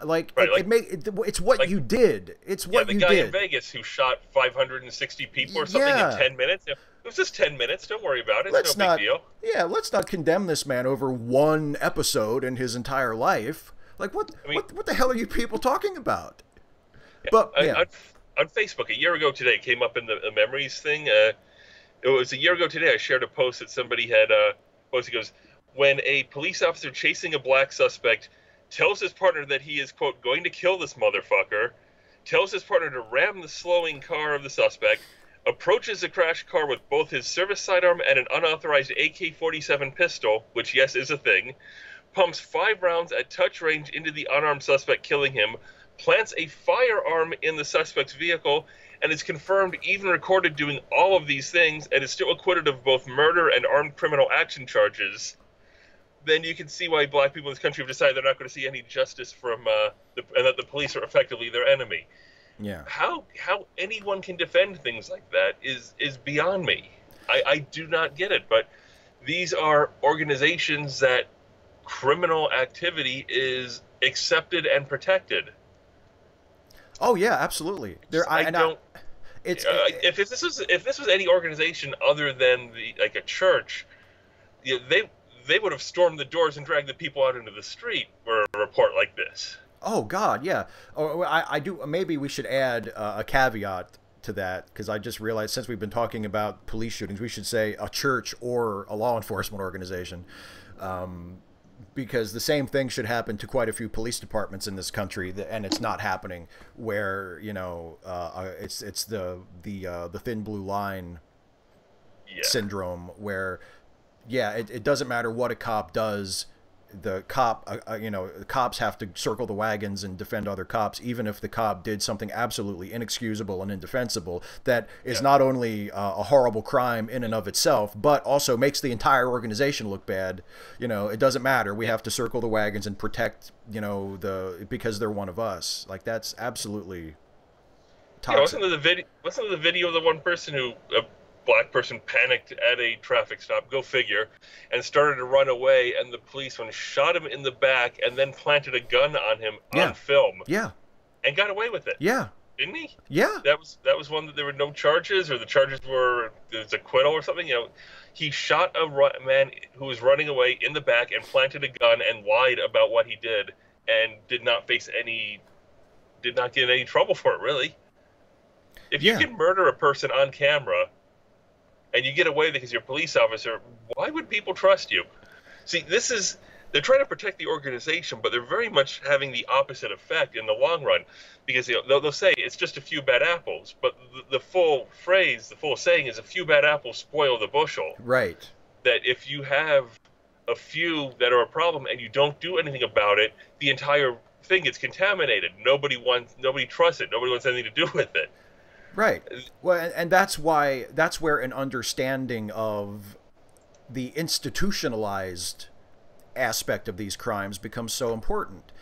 Like, right, it's what you did. It's what you did. The guy in Vegas who shot 560 people or something in 10 minutes. It was just 10 minutes. Don't worry about it. It's no big deal. Yeah, let's not condemn this man over one episode in his entire life. Like, what the hell are you people talking about? Yeah, but on Facebook a year ago today, it came up in the memories thing. It was a year ago today. I shared a post that somebody had posted. He goes, when a police officer chasing a black suspect tells his partner that he is, quote, going to kill this motherfucker, tells his partner to ram the slowing car of the suspect, approaches the crashed car with both his service sidearm and an unauthorized AK-47 pistol, which, yes, is a thing, pumps 5 rounds at touch range into the unarmed suspect, killing him, plants a firearm in the suspect's vehicle, and is confirmed, even recorded doing all of these things, and is still acquitted of both murder and armed criminal action charges, then you can see why black people in this country have decided they're not going to see any justice from and that the police are effectively their enemy. Yeah. How anyone can defend things like that is beyond me. I do not get it. But these are organizations that criminal activity is accepted and protected. Oh yeah, absolutely. If this was any organization other than like a church, they would have stormed the doors and dragged the people out into the street for a report like this. Oh God, yeah. Oh, I do. Maybe we should add a caveat to that, because I just realized, since we've been talking about police shootings, we should say a church or a law enforcement organization, because the same thing should happen to quite a few police departments in this country, and it's not happening. Where it's the thin blue line syndrome, where it doesn't matter what a cop does. The cops have to circle the wagons and defend other cops, even if the cop did something absolutely inexcusable and indefensible that is not only a horrible crime in and of itself, but also makes the entire organization look bad. It doesn't matter. We have to circle the wagons and protect, because they're one of us. Like, that's absolutely toxic. Wasn't the video of the one person who... black person panicked at a traffic stop, go figure, and started to run away, and the policeman shot him in the back and then planted a gun on him on film. Yeah. And got away with it. Yeah. Didn't he? Yeah. That was one that there were no charges, or the charges were there's acquittal or something. He shot a man who was running away in the back and planted a gun and lied about what he did, and did not get any trouble for it, really. If you can murder a person on camera and you get away because you're a police officer, why would people trust you? See, they're trying to protect the organization, but they're very much having the opposite effect in the long run, because they'll say it's just a few bad apples, but the full phrase, the full saying is a few bad apples spoil the bushel. Right. That if you have a few that are a problem and you don't do anything about it, the entire thing gets contaminated. Nobody trusts it. Nobody wants anything to do with it. Right. Well, and that's where an understanding of the institutionalized aspect of these crimes becomes so important.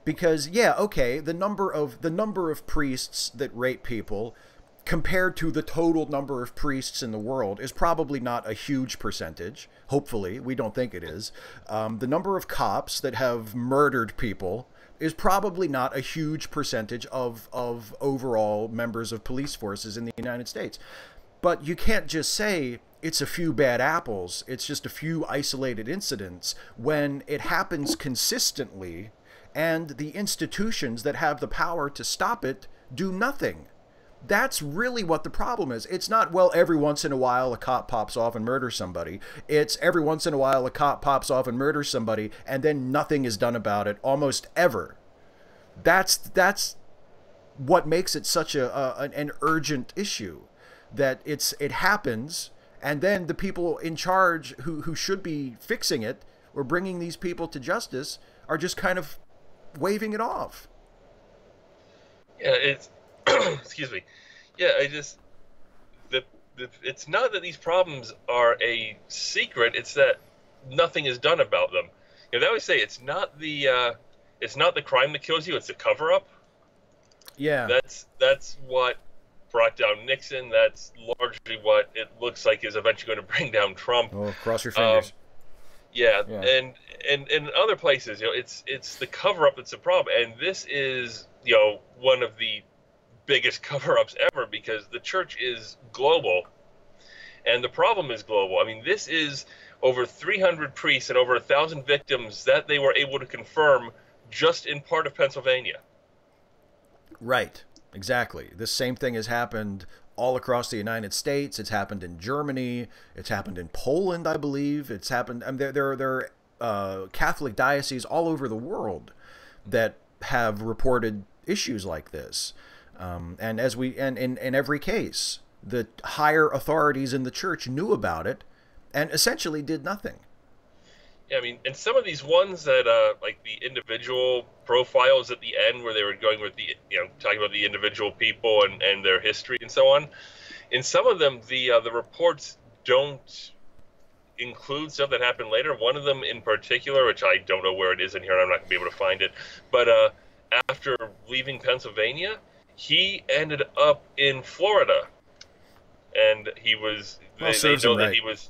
Because the number of priests that rape people compared to the total number of priests in the world is probably not a huge percentage. Hopefully, we don't think it is. The number of cops that have murdered people is probably not a huge percentage of overall members of police forces in the United States. But you can't just say it's a few bad apples, it's just a few isolated incidents, when it happens consistently and the institutions that have the power to stop it do nothing. That's really what the problem is. It's not, well, every once in a while a cop pops off and murders somebody. It's every once in a while a cop pops off and murders somebody, and then nothing is done about it almost ever. That's what makes it such an urgent issue. That it happens, and then the people in charge who should be fixing it or bringing these people to justice are just kind of waving it off. Yeah, it's excuse me. Yeah, it's not that these problems are a secret, it's that nothing is done about them. They always say it's not the crime that kills you, it's the cover-up. Yeah. That's what brought down Nixon. That's largely what it looks like is eventually going to bring down Trump. Oh, cross your fingers. And in other places, it's the cover-up that's the problem. And this is, one of the biggest cover-ups ever, because the church is global and the problem is global. I mean, this is over 300 priests and over 1,000 victims that they were able to confirm just in part of Pennsylvania. Right. Exactly. This same thing has happened all across the United States. It's happened in Germany. It's happened in Poland, I believe. It's happened. I mean, there are Catholic dioceses all over the world that have reported issues like this. And in every case, the higher authorities in the church knew about it and essentially did nothing. Yeah, I mean, and some of these ones that, like the individual profiles at the end, where they were going with the, talking about the individual people and their history and so on. In some of them, the reports don't include stuff that happened later. One of them in particular, which I don't know where it is in here, and I'm not gonna be able to find it. But after leaving Pennsylvania, he ended up in Florida, and he was. Well, they know that right. he was.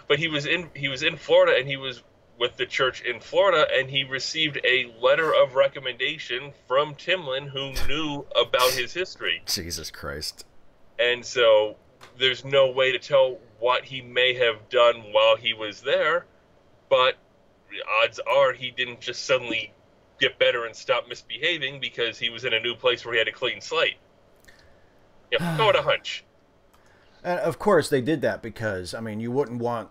But he was in Florida, and he was with the church in Florida, and he received a letter of recommendation from Timlin, who knew about his history. Jesus Christ. And so there's no way to tell what he may have done while he was there, but odds are he didn't just suddenly get better and stop misbehaving because he was in a new place where he had a clean slate. Yeah, go with a hunch. And of course they did that because, I mean, you wouldn't want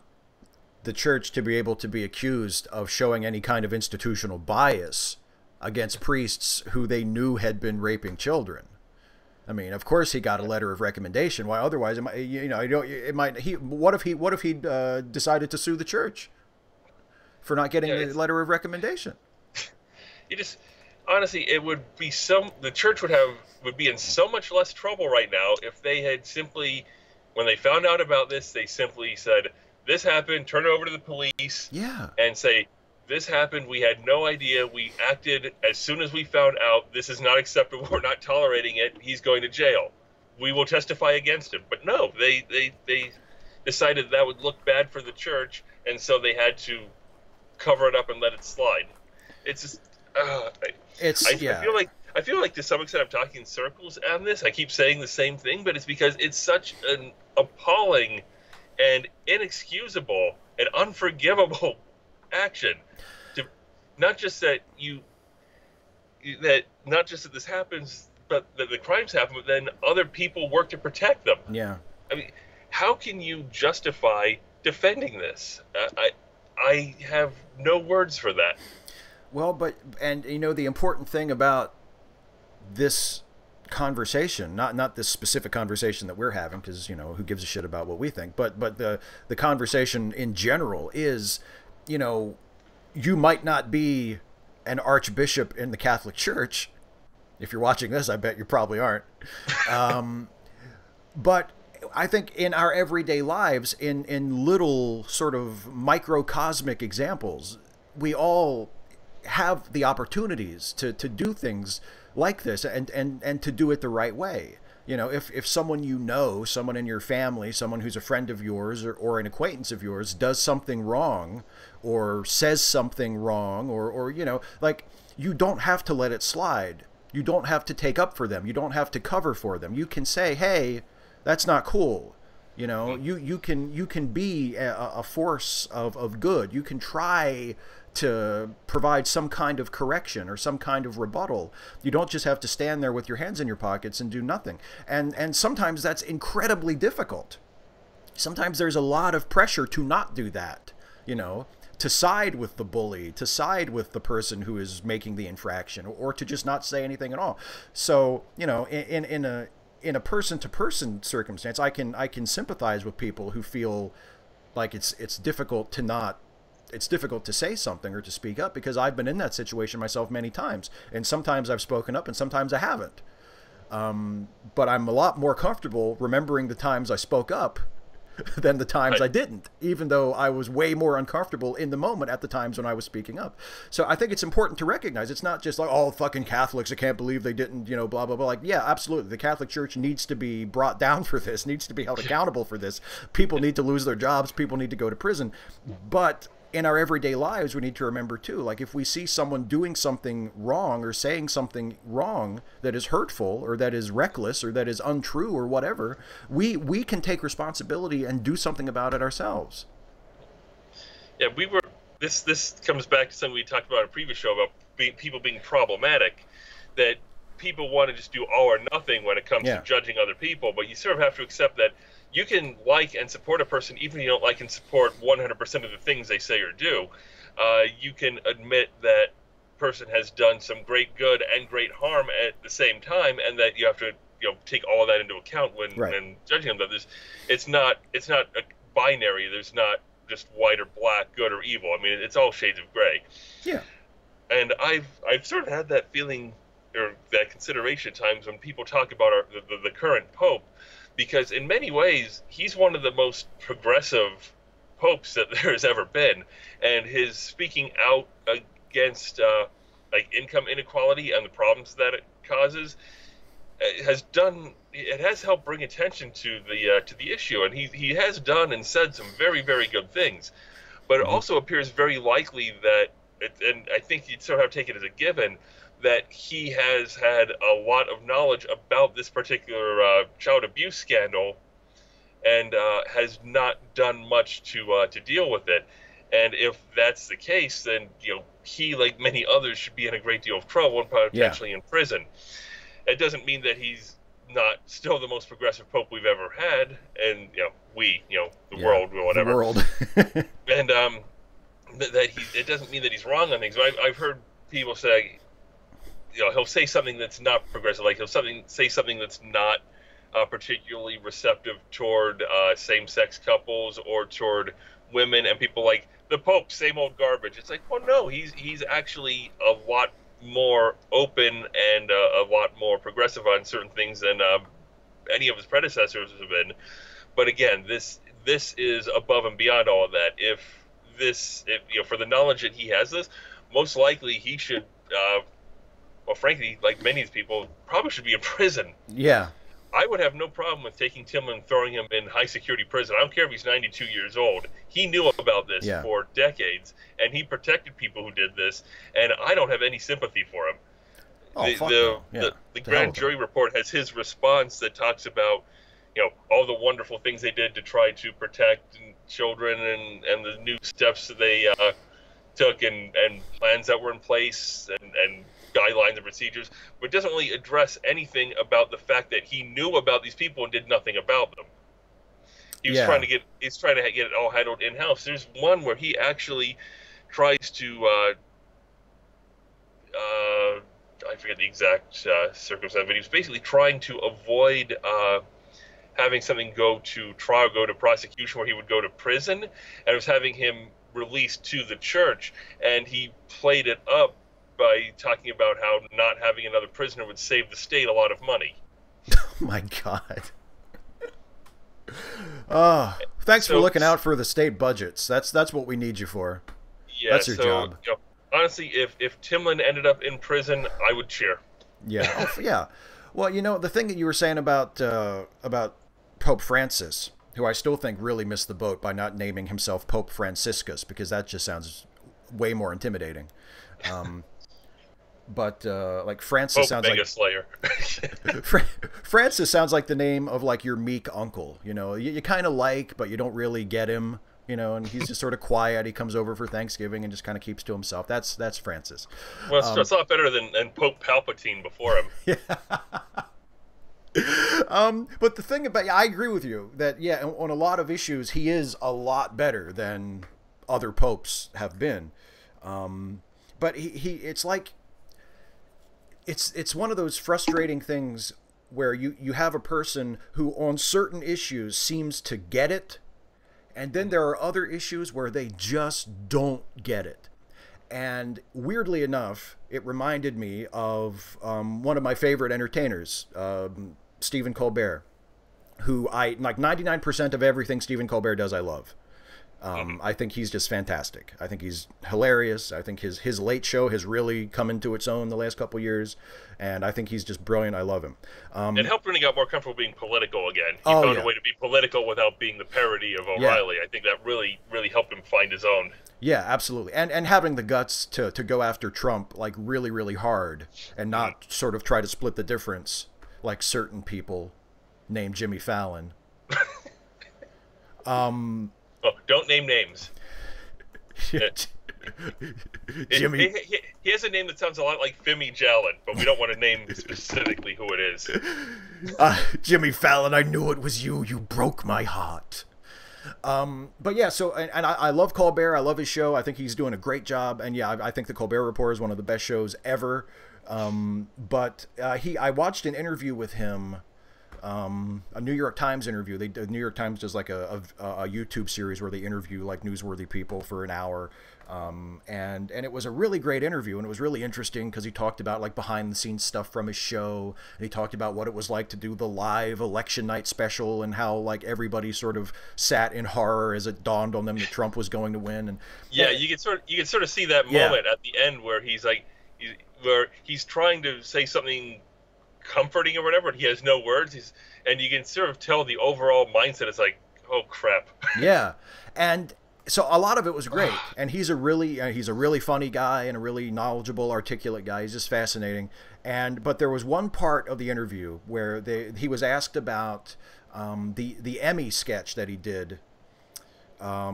the church to be able to be accused of showing any kind of institutional bias against priests who they knew had been raping children. I mean, of course he got a letter of recommendation. Why otherwise, what if he decided to sue the church for not getting the letter of recommendation? You just, honestly, it would be the church would be in so much less trouble right now if they had simply, when they found out about this, they simply said, this happened, turn it over to the police, and say, this happened, we had no idea, we acted as soon as we found out, this is not acceptable, we're not tolerating it, he's going to jail. We will testify against him. But no, they decided that would look bad for the church, and so they had to cover it up and let it slide. It's just, I feel like to some extent I'm talking in circles on this. I keep saying the same thing, but it's because it's such an appalling and inexcusable and unforgivable action. Not just that this happens, but that the crimes happen, but then other people work to protect them. Yeah. I mean, how can you justify defending this? I have no words for that. Well, the important thing about this conversation, not this specific conversation that we're having, because who gives a shit about what we think, but the conversation in general is, you might not be an archbishop in the Catholic Church. If you're watching this, I bet you probably aren't. But I think in our everyday lives, in little sort of microcosmic examples, we all have the opportunities to do things like this and to do it the right way. If someone someone in your family, someone who's a friend of yours or an acquaintance of yours does something wrong or says something wrong or you don't have to let it slide. You don't have to take up for them. You don't have to cover for them. You can say, hey, that's not cool. You can be a force of good. You can try to provide some kind of correction or some kind of rebuttal. You don't just have to stand there with your hands in your pockets and do nothing. And sometimes that's incredibly difficult. Sometimes there's a lot of pressure to not do that, to side with the bully, to side with the person who is making the infraction, or to just not say anything at all. So, in a person-to-person circumstance, I can sympathize with people who feel like it's difficult to say something or to speak up, because I've been in that situation myself many times, and sometimes I've spoken up and sometimes I haven't. But I'm a lot more comfortable remembering the times I spoke up than the times I didn't, even though I was way more uncomfortable in the moment at the times when I was speaking up. So I think it's important to recognize it's not just like, oh, fucking Catholics, I can't believe they didn't, blah, blah, blah. Like, yeah, absolutely. The Catholic Church needs to be brought down for this, needs to be held accountable for this. People need to lose their jobs. People need to go to prison. But in our everyday lives, we need to remember too, like if we see someone doing something wrong or saying something wrong that is hurtful or that is reckless or that is untrue or whatever, we can take responsibility and do something about it ourselves. Yeah, this comes back to something we talked about in a previous show about people being problematic, that people want to just do all or nothing when it comes to judging other people, but you sort of have to accept that you can like and support a person even if you don't like and support 100% of the things they say or do. You can admit that person has done some great good and great harm at the same time, and that you have to take all of that into account when judging them. That it's not a binary. There's not just white or black, good or evil. I mean, it's all shades of gray. Yeah. And I've sort of had that feeling or that consideration at times when people talk about the current pope, because in many ways he's one of the most progressive popes that there has ever been, and his speaking out against like income inequality and the problems that it causes has helped bring attention to the issue, and he has done and said some very, very good things. But it also appears very likely that, and I think you'd sort of have to take it as a given, that he has had a lot of knowledge about this particular child abuse scandal, and has not done much to deal with it. And if that's the case, then he, like many others, should be in a great deal of trouble and potentially in prison. It doesn't mean that he's not still the most progressive pope we've ever had, and the world or whatever. The world. And it doesn't mean that he's wrong on things. I've heard people say, he'll say something that's not progressive, like he'll say something that's not particularly receptive toward same-sex couples or toward women, and people like, the Pope, same old garbage. It's like, well, no, he's actually a lot more open and a lot more progressive on certain things than any of his predecessors have been. But again, this is above and beyond all of that. If for the knowledge that he has this, most likely he should, well, frankly, like many of these people, probably should be in prison. Yeah. I would have no problem with taking Timlin and throwing him in high-security prison. I don't care if he's 92 years old. He knew about this for decades, and he protected people who did this, and I don't have any sympathy for him. The grand jury report has his response that talks about, all the wonderful things they did to try to protect children and the new steps that they took and plans that were in place and guidelines and procedures, but doesn't really address anything about the fact that he knew about these people and did nothing about them. He's trying to get it all handled in-house. There's one where he actually tries to I forget the exact circumstance, but he was basically trying to avoid having something go to trial, go to prosecution, where he would go to prison, and it was having him released to the church, and he played it up by talking about how not having another prisoner would save the state a lot of money. Oh my God. Thanks for looking out for the state budgets. That's what we need you for. Yeah, that's your job. Honestly, if Timlin ended up in prison, I would cheer. Yeah. Yeah. Well, the thing that you were saying about Pope Francis, who I still think really missed the boat by not naming himself Pope Franciscus, because that just sounds way more intimidating. But like Francis sounds like Slayer. Francis sounds like the name of like your meek uncle. You kind of like, but you don't really get him. And he's just sort of quiet. He comes over for Thanksgiving and just kind of keeps to himself. That's Francis. Well, it's a lot better than Pope Palpatine before him. Yeah. But the thing about, I agree with you that on a lot of issues he is a lot better than other popes have been. But it's like, it's one of those frustrating things where you have a person who on certain issues seems to get it, and then there are other issues where they just don't get it. And weirdly enough, it reminded me of one of my favorite entertainers, Stephen Colbert, who I like 99% of everything Stephen Colbert does I love. I think he's just fantastic. I think he's hilarious. I think his late show has really come into its own the last couple of years, and I think he's just brilliant. I love him. It helped when he got more comfortable being political again. He found a way to be political without being the parody of O'Reilly. I think that really, really helped him find his own. Yeah, absolutely. And having the guts to go after Trump like really, really hard and not sort of try to split the difference like certain people named Jimmy Fallon. Oh, don't name names. Jimmy. He has a name that sounds a lot like Fimi Jalen, but we don't want to name specifically who it is. Jimmy Fallon, I knew it was you. You broke my heart. But yeah, so and I love Colbert. I love his show. I think he's doing a great job. And yeah, I think the Colbert Report is one of the best shows ever. But I watched an interview with him a New York Times interview. The New York Times does like a YouTube series where they interview like newsworthy people for an hour. And it was a really great interview, and it was really interesting because he talked about like behind the scenes stuff from his show, and he talked about what it was like to do the live election night special and how like everybody sort of sat in horror as it dawned on them that Trump was going to win. And yeah, you can sort of see that moment at the end where he's trying to say something comforting or whatever, and he has no words. And you can sort of tell the overall mindset is like, oh crap. Yeah, and so a lot of it was great, and he's a really funny guy and a really knowledgeable, articulate guy. He's just fascinating. But there was one part of the interview where he was asked about the Emmy sketch that he did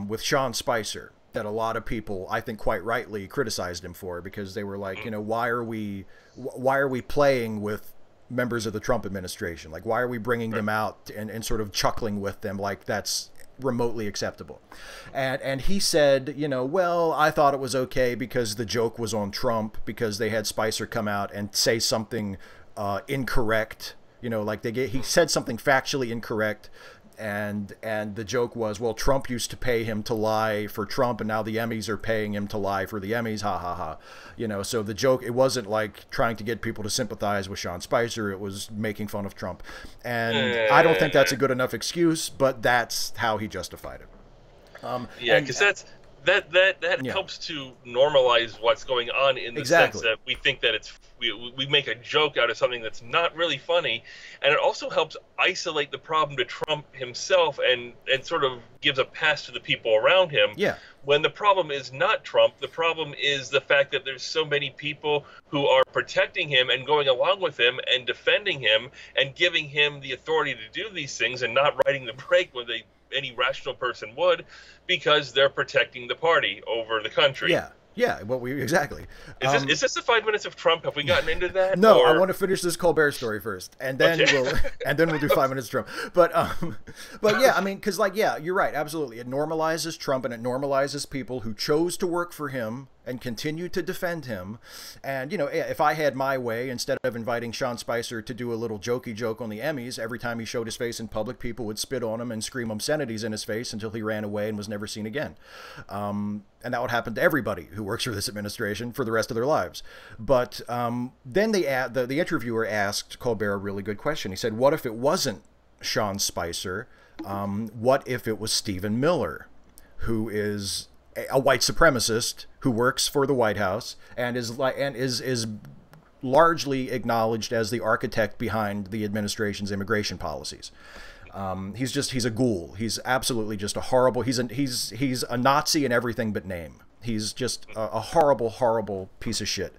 with Sean Spicer, that a lot of people, I think quite rightly, criticized him for, because they were like, you know, why are we playing with members of the Trump administration? Like, why are we bringing them out and sort of chuckling with them like that's remotely acceptable? And he said, you know, well, I thought it was okay because the joke was on Trump, because they had Spicer come out and say something incorrect, you know, like he said something factually incorrect, and the joke was, well, Trump used to pay him to lie for Trump, and now the Emmys are paying him to lie for the Emmys, ha ha ha. You know, so the joke, it wasn't like trying to get people to sympathize with Sean Spicer, it was making fun of Trump. And I don't think that's a good enough excuse, but that's how he justified it. Because that helps to normalize what's going on, in the sense that we think that we make a joke out of something that's not really funny, and it also helps isolate the problem to Trump himself and sort of gives a pass to the people around him. Yeah. When the problem is not Trump, the problem is the fact that there's so many people who are protecting him and going along with him and defending him and giving him the authority to do these things and not riding the brake when any rational person would, because they're protecting the party over the country. Yeah, well, exactly. Is this the 5 minutes of Trump? Have we gotten into that? No, I want to finish this Colbert story first, and then we'll do 5 minutes of Trump. But yeah, I mean, because like, yeah, you're right, absolutely. It normalizes Trump, and it normalizes people who chose to work for him and continue to defend him. And, you know, if I had my way, instead of inviting Sean Spicer to do a little jokey joke on the Emmys, every time he showed his face in public, people would spit on him and scream obscenities in his face until he ran away and was never seen again. And that would happen to everybody who works for this administration for the rest of their lives. But then the interviewer asked Colbert a really good question. He said, what if it wasn't Sean Spicer? What if it was Stephen Miller, who is a white supremacist who works for the White House and is largely acknowledged as the architect behind the administration's immigration policies? He's a ghoul. He's absolutely just a horrible. He's a Nazi in everything but name. He's just a horrible, horrible piece of shit.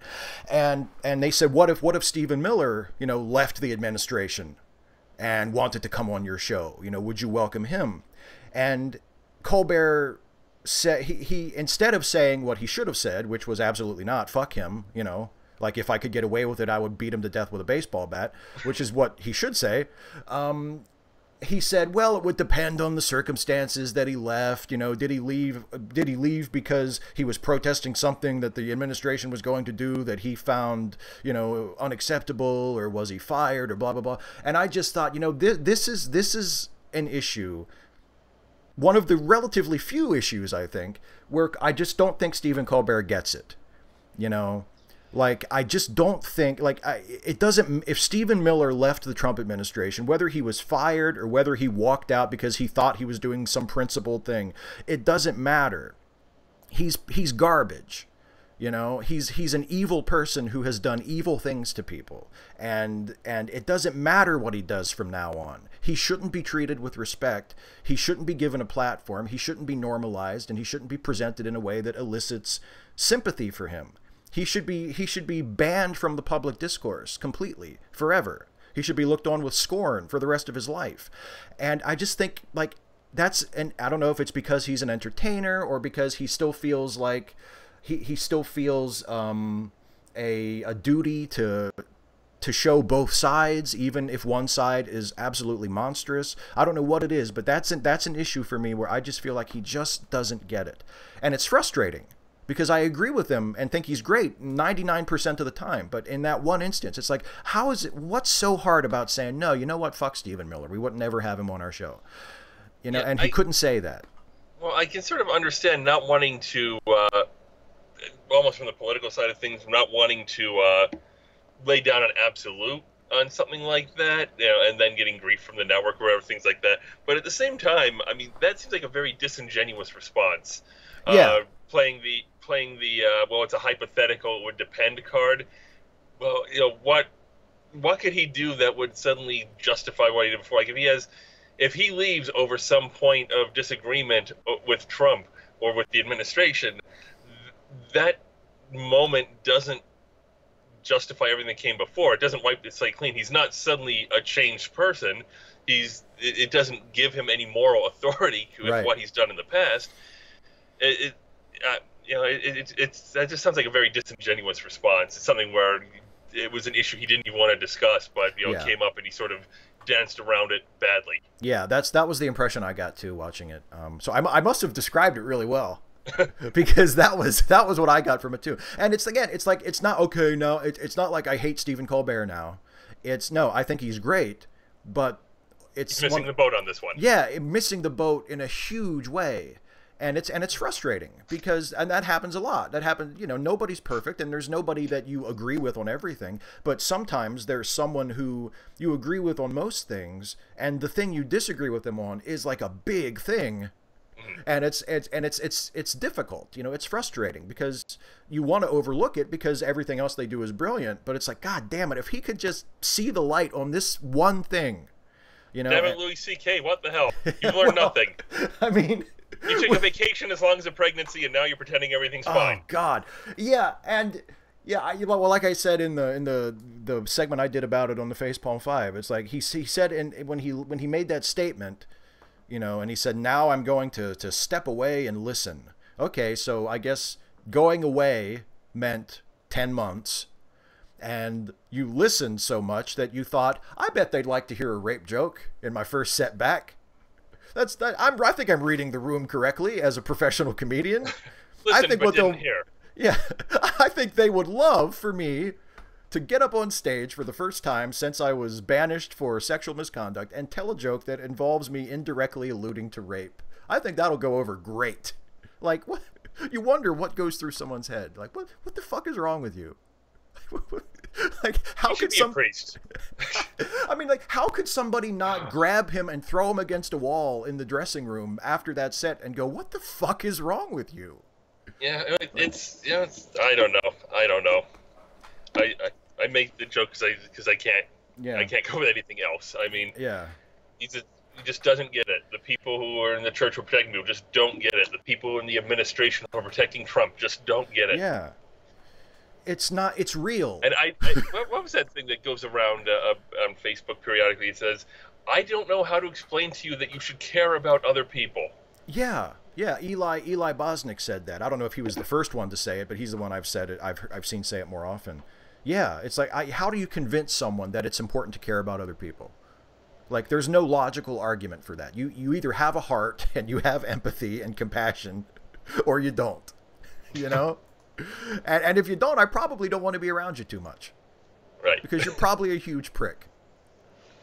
And they said, what if Stephen Miller, you know, left the administration and wanted to come on your show? You know, would you welcome him? And Colbert said, he instead of saying what he should have said, which was absolutely not, fuck him, you know, like if I could get away with it, I would beat him to death with a baseball bat, which is what he should say. He said, well, it would depend on the circumstances that he left. You know, did he leave because he was protesting something that the administration was going to do that he found, you know, unacceptable, or was he fired, or blah, blah, blah. And I just thought, you know, this is an issue, one of the relatively few issues, I think, where I just don't think Stephen Colbert gets it. You know, like, I just don't think, like, it doesn't, if Stephen Miller left the Trump administration, whether he was fired or whether he walked out because he thought he was doing some principled thing, it doesn't matter. He's garbage. You know, he's an evil person who has done evil things to people, and it doesn't matter what he does from now on. He shouldn't be treated with respect. He shouldn't be given a platform. He shouldn't be normalized, and he shouldn't be presented in a way that elicits sympathy for him. He should be banned from the public discourse completely, forever. He should be looked on with scorn for the rest of his life. And I just think, like, and I don't know if it's because he's an entertainer or because he still feels like he still feels a duty to show both sides, even if one side is absolutely monstrous. I don't know what it is, but that's an issue for me where I just feel like he just doesn't get it. And it's frustrating, because I agree with him and think he's great 99% of the time. But in that one instance, it's like, how is it? What's so hard about saying no? You know what? Fuck Stephen Miller. We would never have him on our show. You know, and he couldn't say that. Well, I can sort of understand not wanting to, almost from the political side of things, not wanting to lay down an absolute on something like that, you know, and then getting grief from the network or whatever, things like that. But at the same time, I mean, that seems like a very disingenuous response. Yeah. Playing the well, it's a hypothetical, it would depend card. Well, you know, what could he do that would suddenly justify what he did before? Like if he leaves over some point of disagreement with Trump or with the administration, that moment doesn't justify everything that came before. It doesn't wipe the slate clean. He's not suddenly a changed person. It doesn't give him any moral authority with what he's done in the past. That just sounds like a very disingenuous response. It's something where it was an issue he didn't even want to discuss, but it came up and he sort of danced around it badly. Yeah, that was the impression I got too watching it. So I must have described it really well. Because that was what I got from it too. And it's like it's not okay. No, it's not like I hate Stephen Colbert now. I think he's great, but he's missing the boat on this one. Yeah, missing the boat in a huge way. And it's frustrating because that happens a lot. That happens, nobody's perfect and there's nobody that you agree with on everything, but sometimes there's someone who you agree with on most things and the thing you disagree with them on is like a big thing. And it's difficult, it's frustrating because you want to overlook it because everything else they do is brilliant, but it's like, God damn it, if he could just see the light on this one thing, Damn it, Louis C.K., what the hell? You've learned nothing. I mean, you took a vacation as long as a pregnancy, and now you're pretending everything's fine. Oh God, yeah, and yeah, well, like I said in the segment I did about it on the Facepalm 5, it's like he said when he made that statement, and he said, now I'm going to step away and listen. Okay, so I guess going away meant 10 months. And you listened so much that you thought, I bet they'd like to hear a rape joke in my first set back. I think I'm reading the room correctly as a professional comedian. Listen, I think but didn't hear. Yeah, I think they would love for me to get up on stage for the first time since I was banished for sexual misconduct and tell a joke that involves me indirectly alluding to rape. I think that'll go over great. Like, what? You wonder what goes through someone's head. Like, what the fuck is wrong with you? Like, how could a priest? I mean, like, how could somebody not grab him and throw him against a wall in the dressing room after that set and go, what the fuck is wrong with you? Yeah, I don't know. I make the joke because I can't. Yeah. I can't go with anything else. I mean, yeah. He just doesn't get it. The people who are in the church who are protecting people just don't get it. The people in the administration who are protecting Trump just don't get it. Yeah. It's real. And what was that thing that goes around on Facebook periodically? It says, I don't know how to explain to you that you should care about other people. Yeah. Eli Bosnick said that. I don't know if he was the first one to say it, but he's the one I've said it. I've seen say it more often. Yeah, it's like, how do you convince someone that it's important to care about other people? Like, there's no logical argument for that. You either have a heart and you have empathy and compassion, or you don't. And if you don't, I probably don't want to be around you too much. Right. Because you're probably a huge prick.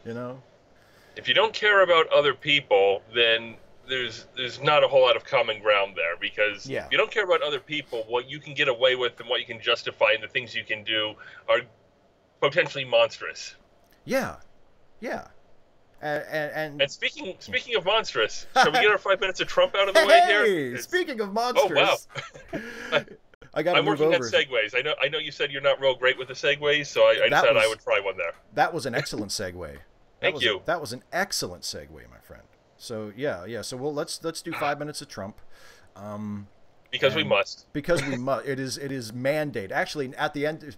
If you don't care about other people, then there's not a whole lot of common ground there, because if you don't care about other people, what you can get away with and what you can justify and the things you can do are potentially monstrous. Yeah. And speaking of monstrous, shall we get our 5 minutes of Trump out of the way here? Speaking of monstrous. Oh wow. I'm working on segues. I know you said you're not real great with the segues, so I decided I would try one there. That was an excellent segue. Thank you. That was an excellent segue, my friend. So yeah. So let's do 5 minutes of Trump. Because we must. Because we must. It is mandated. Actually, at the end,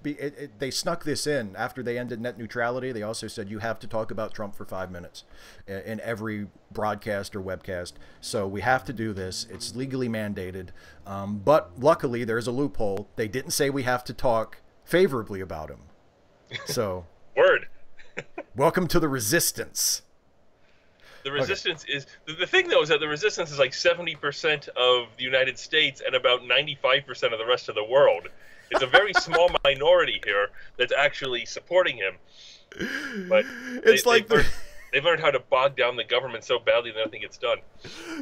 they snuck this in after they ended net neutrality. They also said you have to talk about Trump for 5 minutes in every broadcast or webcast. So we have to do this. It's legally mandated. But luckily, there's a loophole. They didn't say we have to talk favorably about him. So word. Welcome to the resistance. The Okay. resistance is the thing, though, is that the resistance is like 70% of the United States and about 95% of the rest of the world. It's a very small minority here that's actually supporting him, but It's like they've learned how to bog down the government so badly that nothing gets done.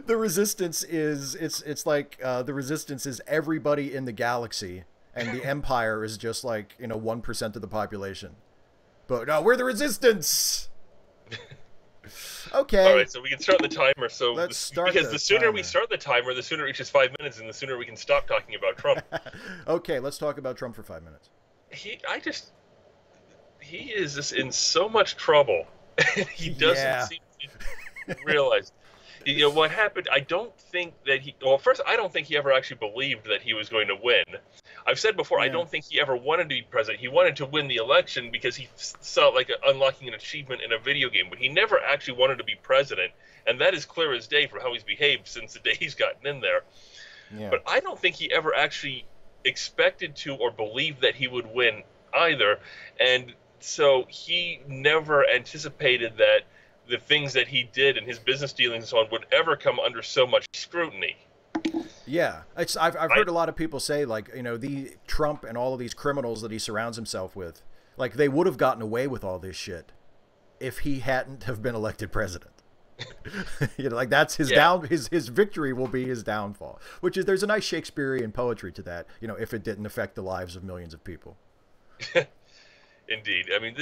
the resistance is it's like the resistance is everybody in the galaxy, and the empire is just like 1% of the population. But no, we're the resistance. Okay. All right, so we can start the timer. So Let's start because the the sooner timer. we start the timer, the sooner it reaches 5 minutes, and the sooner we can stop talking about Trump. Okay, let's talk about Trump for 5 minutes. He is just in so much trouble. He doesn't seem to realize. What happened? I don't think that he. Well, first, I don't think he ever actually believed that he was going to win. I've said before, I don't think he ever wanted to be president. He wanted to win the election because he saw it like unlocking an achievement in a video game, but he never actually wanted to be president, and that is clear as day from how he's behaved since the day he's gotten in there. Yeah. But I don't think he ever actually expected to or believed that he would win either, and so he never anticipated that the things that he did and his business dealings and so on would ever come under so much scrutiny. Yeah, I've heard a lot of people say, like, the Trump and all of these criminals that he surrounds himself with, like, they would have gotten away with all this shit if he hadn't have been elected president. Like, that's his his victory will be his downfall. Which is, there's a nice Shakespearean poetry to that. If it didn't affect the lives of millions of people. Indeed, I mean,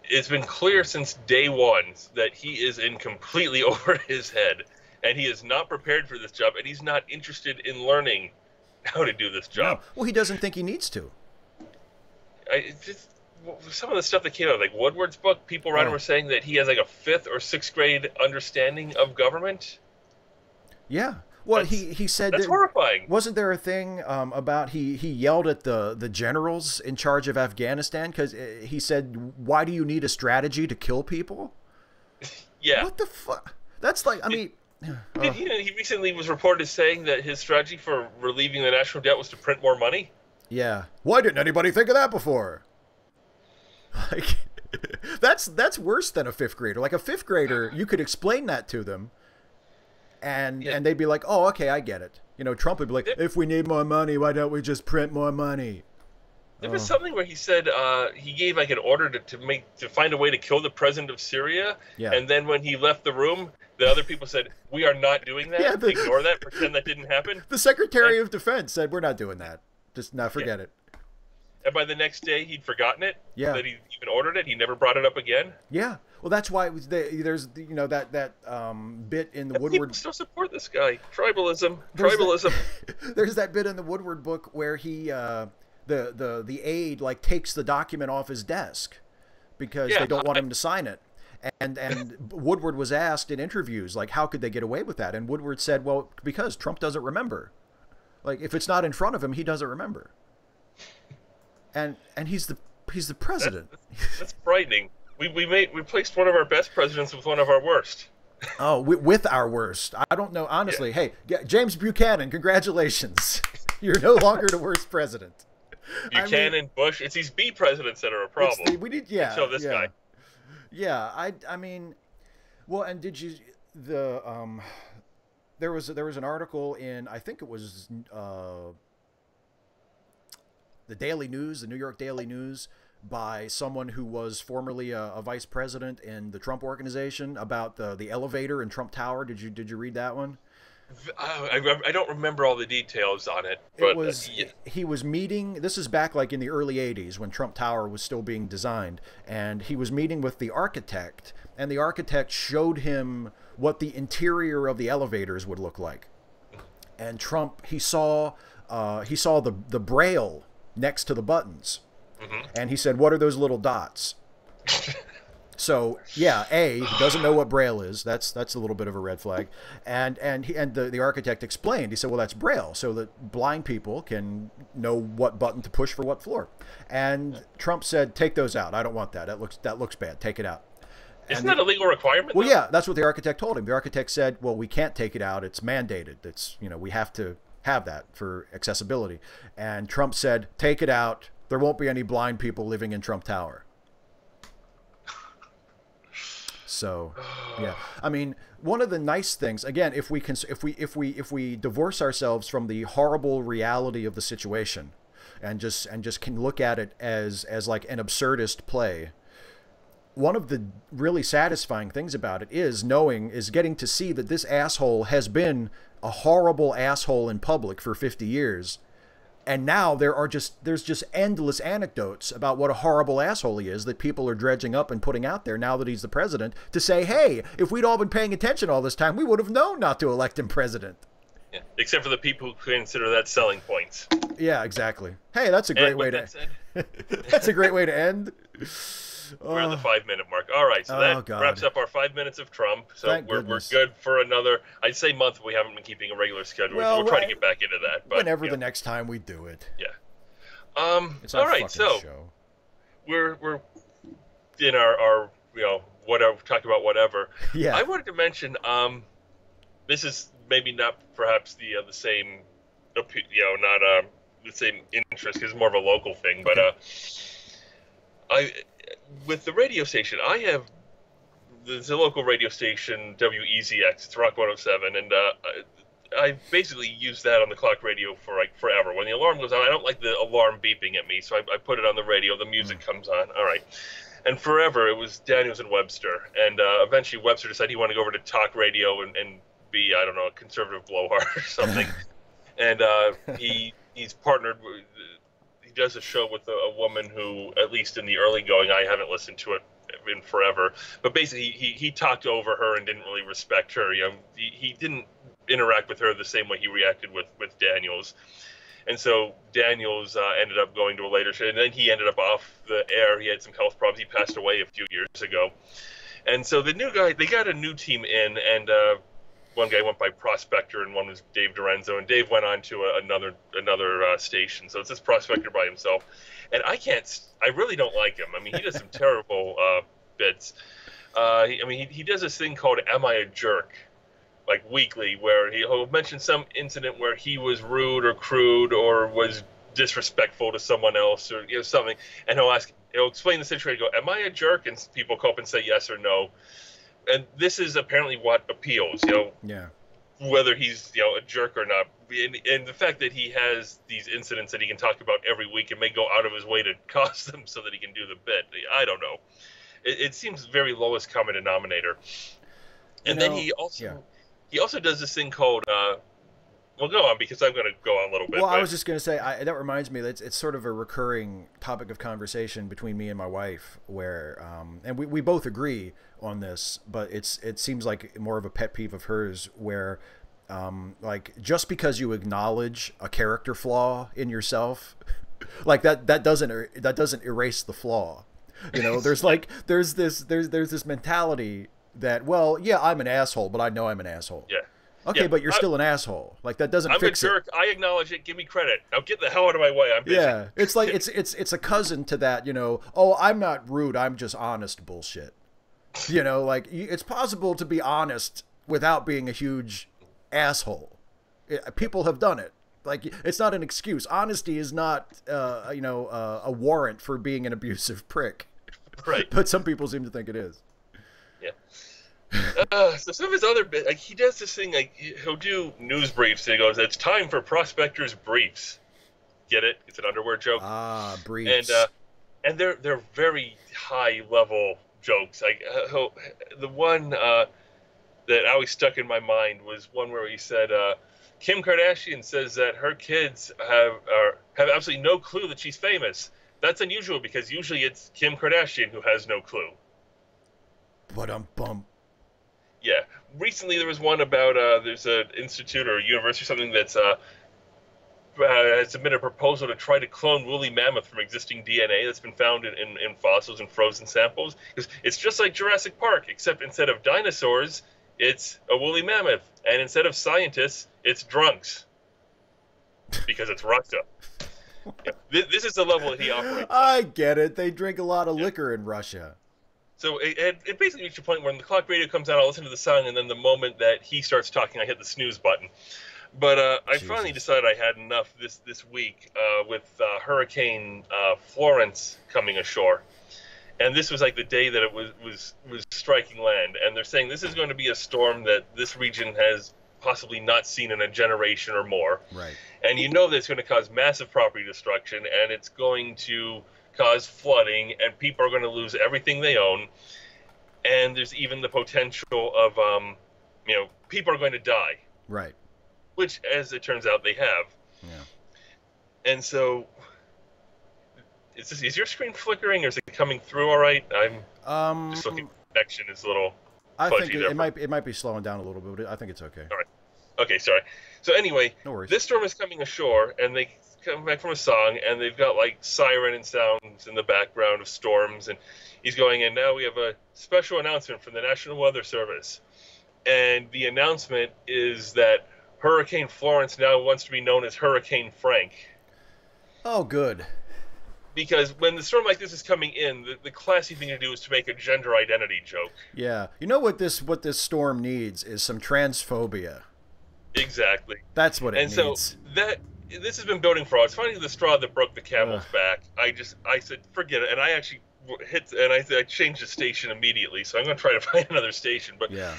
it's been clear since day one that he is in completely over his head, and he is not prepared for this job, and he's not interested in learning how to do this job. No. Well, he doesn't think he needs to. Some of the stuff that came out, like Woodward's book, people around him were saying that he has like a 5th or 6th grade understanding of government. Yeah. Well, he said that's horrifying. Wasn't there a thing about he yelled at the generals in charge of Afghanistan because he said, "Why do you need a strategy to kill people?" Yeah. What the fuck? That's like, I mean, he recently was reported as saying that his strategy for relieving the national debt was to print more money. Yeah. Why didn't anybody think of that before? Like, that's worse than a 5th grader. Like, a 5th grader, you could explain that to them. And they'd be like, "Oh, okay, I get it." Trump would be like, "If we need more money, why don't we just print more money?" There was something where he said he gave like an order to find a way to kill the president of Syria, and then when he left the room, the other people said, "We are not doing that. Ignore that. Pretend that didn't happen." The Secretary of Defense said, "We're not doing that. Just forget it." And by the next day, he'd forgotten it. Yeah. That he even ordered it. He never brought it up again. Yeah. Well, that's why there's that bit in the Woodward. People still support this guy. Tribalism. There's that bit in the Woodward book where he the aide like takes the document off his desk because they don't want him to sign it. And Woodward was asked in interviews, like, how could they get away with that? And Woodward said, well, because Trump doesn't remember. Like, if it's not in front of him, he doesn't remember. And he's the president. That's frightening. We replaced one of our best presidents with one of our worst. Oh, with our worst. I don't know. Honestly, hey, James Buchanan, congratulations. You're no longer the worst president. Buchanan, Bush, it's these B presidents that are a problem. We need, Until this guy. Yeah, I mean, well, and did you there was an article in, I think it was the Daily News, the New York Daily News, by someone who was formerly a vice president in the Trump organization about the elevator in Trump Tower. Did you read that one? I don't remember all the details on it. But he was meeting. This is back like in the early '80s when Trump Tower was still being designed, and he was meeting with the architect, and the architect showed him what the interior of the elevators would look like. And Trump, he saw the braille next to the buttons, and he said, "What are those little dots?" So yeah, he doesn't know what braille is. That's a little bit of a red flag. And the architect explained. He said, well, that's braille, so that blind people can know what button to push for what floor. And Trump said, take those out. I don't want that. That looks bad. Take it out. Isn't that a legal requirement? Well, yeah, that's what the architect told him. The architect said, well, we can't take it out. It's mandated. It's, we have to have that for accessibility. And Trump said, take it out. There won't be any blind people living in Trump Tower. So, yeah, I mean, one of the nice things, again, if we divorce ourselves from the horrible reality of the situation, and just can look at it as like an absurdist play. One of the really satisfying things about it is getting to see that this asshole has been a horrible asshole in public for 50 years. And now there's just endless anecdotes about what a horrible asshole he is that people are dredging up and putting out there now that he's the president to say, hey, if we'd all been paying attention all this time, we would have known not to elect him president. Yeah. Except for the people who consider that selling points. Yeah, exactly. Hey, that's a great way to that's a great way to end. We're at the 5-minute mark. All right, so that wraps up our 5 minutes of Trump. So we're good for another, I'd say, month. We haven't been keeping a regular schedule. Well, we'll try to get back into that. But, whenever the next time we do it. Yeah. It's our all right, so show. We're in our whatever, talking about whatever. Yeah. I wanted to mention this is maybe not perhaps the same, not the same interest because it's more of a local thing, but with the radio station, there's a local radio station, WEZX, it's Rock 107, and I basically use that on the clock radio for like forever. When the alarm goes on, I don't like the alarm beeping at me, so I put it on the radio, the music comes on, all right. And forever, it was Daniels and Webster, and eventually Webster decided he wanted to go over to talk radio and be, I don't know, a conservative blowhard or something. And he's partnered with, he does a show with a woman who, at least in the early going, I haven't listened to it in forever, but basically he talked over her and didn't really respect her. He didn't interact with her the same way he reacted with Daniels. And so Daniels ended up going to a later show, and then he ended up off the air. He had some health problems. He passed away a few years ago. And so the new guy, they got a new team in, and one guy went by Prospector, and one was Dave Dorenzo, and Dave went on to another station. So it's this Prospector by himself, and I really don't like him. I mean, he does some terrible bits. He does this thing called "Am I a Jerk?" like weekly, where he'll mention some incident where he was rude or crude or was disrespectful to someone else or something, and he'll explain the situation. Go, "Am I a jerk?" And people come up and say yes or no. And this is apparently what appeals, Yeah. Whether he's, a jerk or not. And the fact that he has these incidents that he can talk about every week and may go out of his way to cause them so that he can do the bit. I don't know. It seems very lowest common denominator. And then he also does this thing called, well, go on, because I'm going to go on a little bit. Well, I was just going to say, that reminds me that it's sort of a recurring topic of conversation between me and my wife where, and we both agree on this, but it seems like more of a pet peeve of hers where, like, just because you acknowledge a character flaw in yourself, like that doesn't erase the flaw. There's this mentality that, well, yeah, I'm an asshole, but I know I'm an asshole. Yeah. Okay, yeah, but you're still an asshole. Like, that doesn't fix it. I'm a jerk. I acknowledge it. Give me credit. Now get the hell out of my way. I'm busy. Yeah, it's like it's a cousin to that. Oh, I'm not rude. I'm just honest. Bullshit. Like it's possible to be honest without being a huge asshole. People have done it. Like, it's not an excuse. Honesty is not a warrant for being an abusive prick. Right. But some people seem to think it is. Yeah. So some of his other bits, like, he does this thing, like, he'll do news briefs, and he goes, "It's time for Prospector's briefs." Get it? It's an underwear joke. Ah, briefs. And they're very high level jokes. Like, the one that always stuck in my mind was one where he said, Kim Kardashian says that her kids have absolutely no clue that she's famous. That's unusual because usually it's Kim Kardashian who has no clue. Bum. Yeah. Recently there was one about there's an institute or a university or something that's has submitted a proposal to try to clone woolly mammoth from existing DNA that's been found in fossils and frozen samples. It's just like Jurassic Park, except instead of dinosaurs, it's a woolly mammoth. And instead of scientists, it's drunks. Because it's Russia. Yeah. This is the level that he operates. I get it. They drink a lot of liquor in Russia. So it basically reached a point where when the clock radio comes on, I'll listen to the song, and then the moment that he starts talking, I hit the snooze button. But I finally decided I had enough this week with Hurricane Florence coming ashore. and this was like the day that it was striking land, and they're saying this is going to be a storm that this region has possibly not seen in a generation or more. Right. And you know that it's going to cause massive property destruction, and it's going to cause flooding, and people are going to lose everything they own. And there's even the potential of, people are going to die. Right. Which, as it turns out, they have. Yeah. And so, is your screen flickering, or is it coming through all right? I'm just looking. Connection is a little. I think it might be slowing down a little bit, but I think it's okay. All right. Okay, sorry. So anyway, no worries. This storm is coming ashore, and they come back from a song, and they've got like siren and sounds in the background of storms, and he's going, and now we have a special announcement from the National Weather Service, and the announcement is that Hurricane Florence now wants to be known as Hurricane Frank. Oh, good. Because when the storm like this is coming in, the classy thing to do is to make a gender identity joke. Yeah. You know what this storm needs is some transphobia. Exactly. That's what it needs. And so this has been building for a while. It's finally the straw that broke the camel's back. I said, forget it. And I actually I changed the station immediately. So I'm going to try to find another station. But yeah.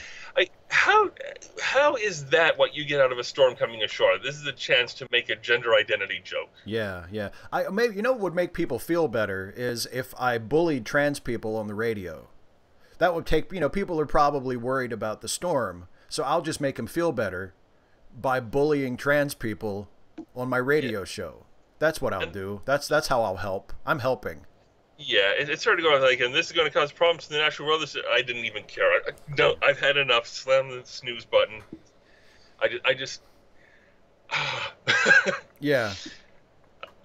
How is that what you get out of a storm coming ashore? This is a chance to make a gender identity joke. Yeah, yeah. Maybe what would make people feel better is if I bullied trans people on the radio. That would take, people are probably worried about the storm, so I'll just make them feel better by bullying trans people on my radio show. That's what I'll do. That's how I'll help. I'm helping. Yeah, it started going like, and this is going to cause problems to the National Weather Service. I didn't even care. No, I've had enough. Slam the snooze button. I just. Yeah.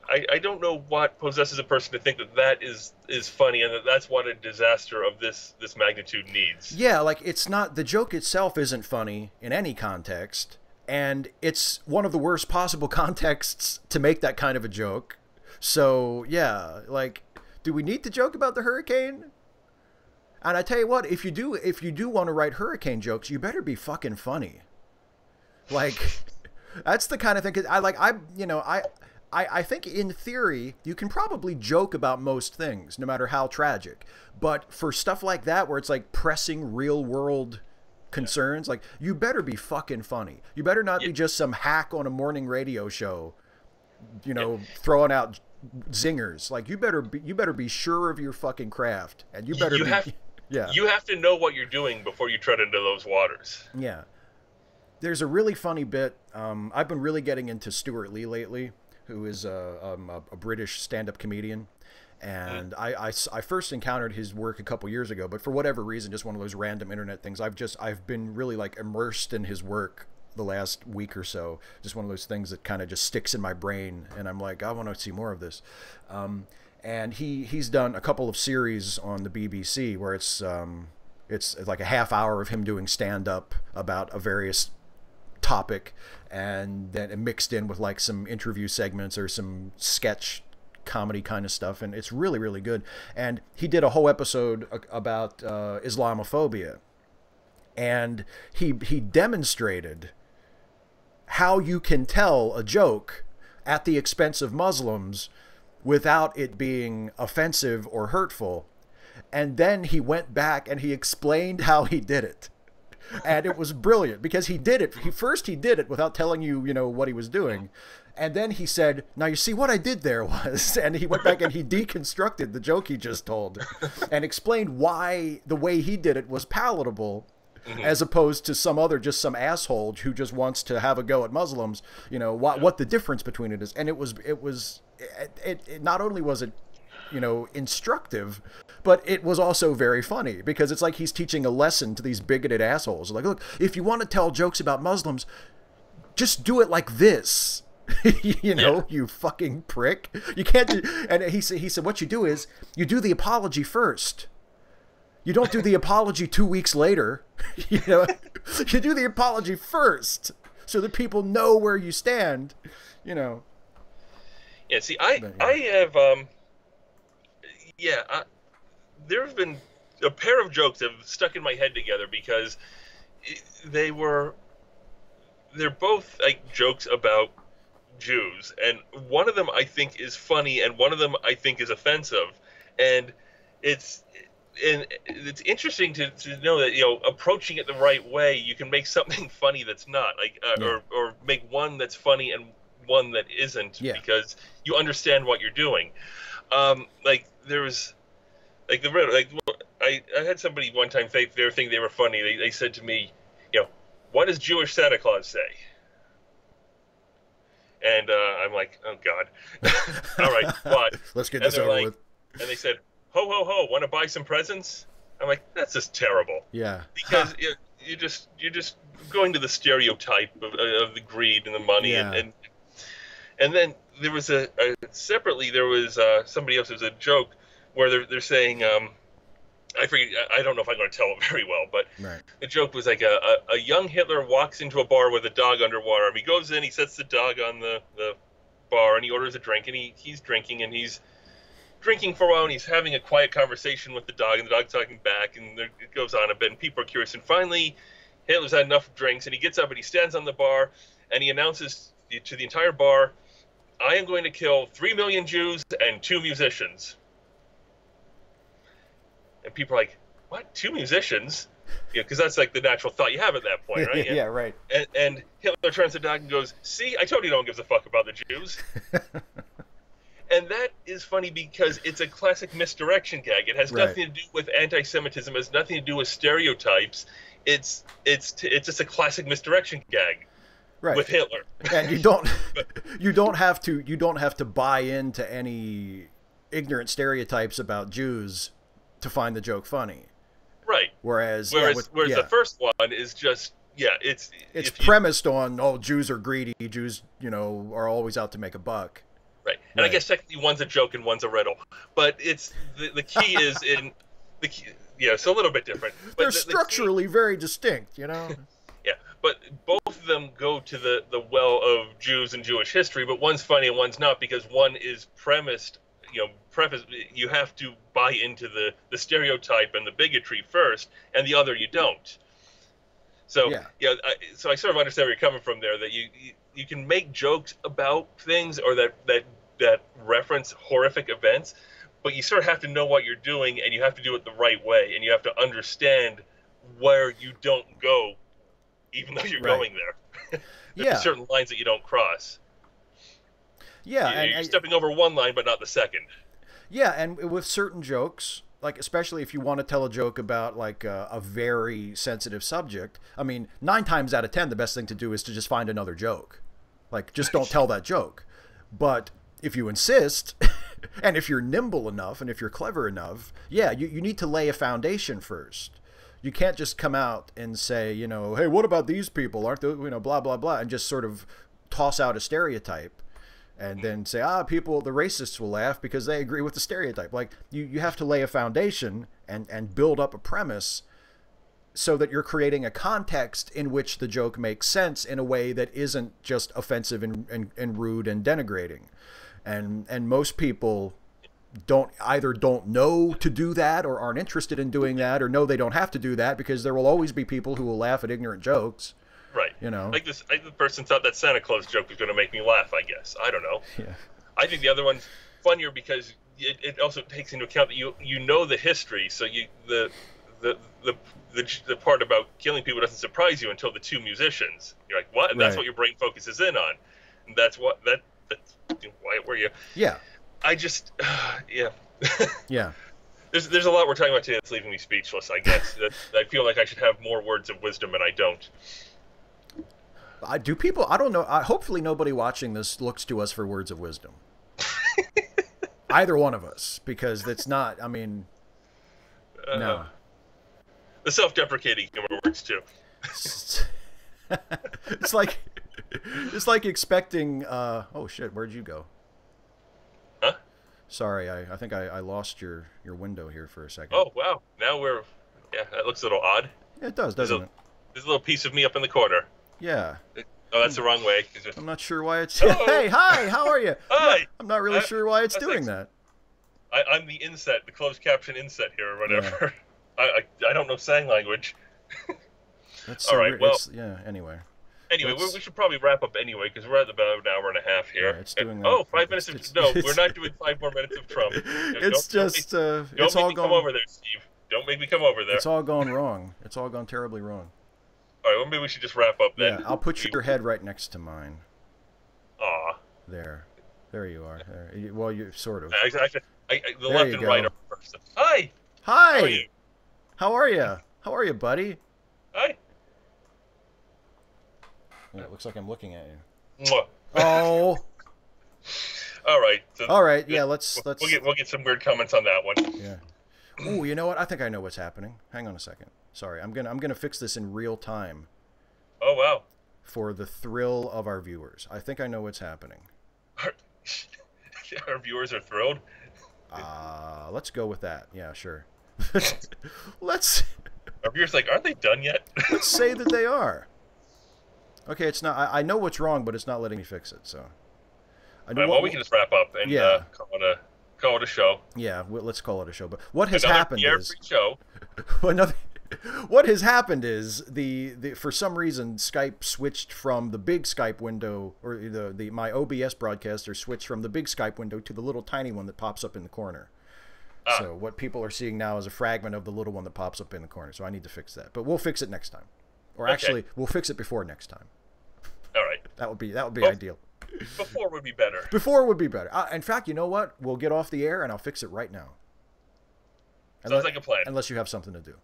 I don't know what possesses a person to think that is funny, and that's what a disaster of this magnitude needs. Yeah, like it's not, the joke itself isn't funny in any context, and it's one of the worst possible contexts to make that kind of a joke. So yeah, like, do we need to joke about the hurricane? And I tell you what, if you do want to write hurricane jokes, you better be fucking funny. Like, that's the kind of thing. I think in theory you can probably joke about most things, no matter how tragic. But for stuff like that, where it's like pressing real world concerns, like, you better be fucking funny. You better not be just some hack on a morning radio show, throwing out zingers. Like, you better be sure of your fucking craft, and you have to know what you're doing before you tread into those waters. Yeah. There's a really funny bit. I've been really getting into Stuart Lee lately, who is a British stand-up comedian, and I first encountered his work a couple years ago, but for whatever reason, just one of those random internet things, I've been really like immersed in his work the last week or so. Just one of those things that kind of just sticks in my brain, and I'm like, I want to see more of this. And he's done a couple of series on the BBC where it's like a half hour of him doing stand-up about a various topic, and then mixed in with like some interview segments or some sketch comedy kind of stuff, and it's really, really good. And he did a whole episode about Islamophobia, and he demonstrated how you can tell a joke at the expense of Muslims without it being offensive or hurtful. And then he went back and he explained how he did it. And it was brilliant, because he did it. He did it without telling you, what he was doing. And then he said, now you see what I did there was, and he went back and he deconstructed the joke he just told and explained why the way he did it was palatable, as opposed to some asshole who just wants to have a go at Muslims, what the difference between it is. And it not only was it, instructive, but it was also very funny, because it's like he's teaching a lesson to these bigoted assholes. Like, look, if you want to tell jokes about Muslims, just do it like this. You fucking prick. You can't do, and he said, what you do is you do the apology first. You don't do the apology 2 weeks later. You do the apology first so that people know where you stand. Yeah, see, I have there have been a pair of jokes that have stuck in my head together, because they're both like jokes about Jews, and one of them I think is funny, and one of them I think is offensive, and it's and it's interesting to know that, you know, approaching it the right way, you can make something funny that's not like or make one that's funny and one that isn't, because you understand what you're doing. Like there was like I had somebody one time they were thinking they were funny. They said to me, you know, what does Jewish Santa Claus say? And I'm like, oh God. All right, what? Let's get this over with. And they said, ho ho ho, want to buy some presents? I'm like, that's just terrible. Yeah. Because you're just going to the stereotype of the greed and the money, and then there was separately there was somebody else. There was a joke where they're saying, I forget, I don't know if I'm going to tell it very well, but the joke was like a young Hitler walks into a bar with a dog underwater. He goes in, he sets the dog on the bar, and he orders a drink, and he's drinking, and he's drinking for a while, and he's having a quiet conversation with the dog, and the dog's talking back, and it goes on a bit, and people are curious. And finally, Hitler's had enough drinks, and he gets up, and he stands on the bar, and he announces to the entire bar, I am going to kill 3 million Jews and 2 musicians. And people are like, what? 2 musicians? Yeah, because that's like the natural thought you have at that point, right? Yeah, right. And Hitler turns to the dog and goes, see, I told you no one gives a fuck about the Jews. And that is funny because it's a classic misdirection gag. It has nothing to do with anti-Semitism. It has nothing to do with stereotypes. It's just a classic misdirection gag with Hitler. And you don't have to buy into any ignorant stereotypes about Jews to find the joke funny. Right. Whereas the first one is just it's premised on Jews are greedy, Jews, you know, are always out to make a buck. Right. And I guess technically one's a joke and one's a riddle. But it's the key is in the key, it's a little bit different. But they're structurally very distinct, you know. Yeah, but both of them go to the well of Jews and Jewish history, but one's funny and one's not, because one is premised, you have to buy into the stereotype and the bigotry first, and the other you don't. So so I sort of understand where you're coming from there, that you can make jokes about things or that reference horrific events, but you sort of have to know what you're doing, and you have to do it the right way, and you have to understand where you don't go, even though you're going there. There's certain lines that you don't cross. Yeah, you're stepping over one line, but not the second. Yeah, and with certain jokes, like especially if you want to tell a joke about like a very sensitive subject, I mean, 9 times out of 10, the best thing to do is to just find another joke. Like, just don't tell that joke. But if you insist, and if you're nimble enough, and if you're clever enough, you need to lay a foundation first. You can't just come out and say, you know, hey, what about these people? Aren't they, you know, blah, blah, blah, and just sort of toss out a stereotype. And then say, the racists will laugh because they agree with the stereotype. Like, you have to lay a foundation and build up a premise so that you're creating a context in which the joke makes sense in a way that isn't just offensive and rude and denigrating. And most people either don't know to do that or aren't interested in doing that, or know they don't have to do that, because there will always be people who will laugh at ignorant jokes. Right. You know, like the person thought that Santa Claus joke was going to make me laugh, I guess. I don't know. Yeah. I think the other one's funnier because it also takes into account that you know the history, so the part about killing people doesn't surprise you until the 2 musicians. You're like, what? And that's what your brain focuses in on. And that's why were you? Yeah. I just yeah. There's a lot we're talking about today that's leaving me speechless, I guess. I feel like I should have more words of wisdom, and I don't. Do people? I don't know. Hopefully nobody watching this looks to us for words of wisdom. Either one of us, because that's not. I mean, no. The self-deprecating humor works too. It's like expecting. Oh shit! Where'd you go? Huh? Sorry, I think I lost your window here for a second. Oh wow! Now that looks a little odd. Yeah, it does, doesn't it? There's a little piece of me up in the corner. Yeah. Oh, that's the wrong way. I'm not sure why it's... Hey, hi, how are you? Hi. I'm not really sure why it's doing that. I'm the inset, the closed caption inset here or whatever. Yeah. I don't know sign language. That's so all right, well... anyway. Anyway, we should probably wrap up anyway because we're at about an hour and a half here. Yeah, it's doing. 5 minutes of no, we're not doing 5 more minutes of Trump. It's just. Don't it's make all me gone. come over there, Steve. Don't make me come over there. It's all gone wrong. It's all gone terribly wrong. All right, well maybe we should just wrap up then. Yeah, I'll put your head right next to mine. Aw. There you are. There. Well, you sort of. The left and right are first. Hi. Hi. How are you? How are you, buddy? Hi. Yeah, it looks like I'm looking at you. Mwah. Oh. All right. So all right. Yeah. Let's. We'll get some weird comments on that one. Yeah. Oh, you know what? I think I know what's happening. Hang on a second. Sorry, I'm gonna fix this in real time. Oh wow. For the thrill of our viewers, I think I know what's happening. Our viewers are thrilled. Let's go with that. Yeah, sure. Let's. Our viewers aren't they done yet? Let's say that they are. Okay, it's not. I know what's wrong, but it's not letting me fix it. So. We can just wrap up and call it a show. Yeah, let's call it a show. But what has happened is show. What has happened is for some reason Skype switched from the big Skype window, or my OBS broadcaster switched from the big Skype window to the little tiny one that pops up in the corner. So what people are seeing now is a fragment of the little one that pops up in the corner. So I need to fix that. But we'll fix it next time. Or actually, we'll fix it before next time. All right. That would be ideal. Before would be better. Before would be better. In fact, you know what? We'll get off the air and I'll fix it right now. Sounds like a plan. Unless you have something to do.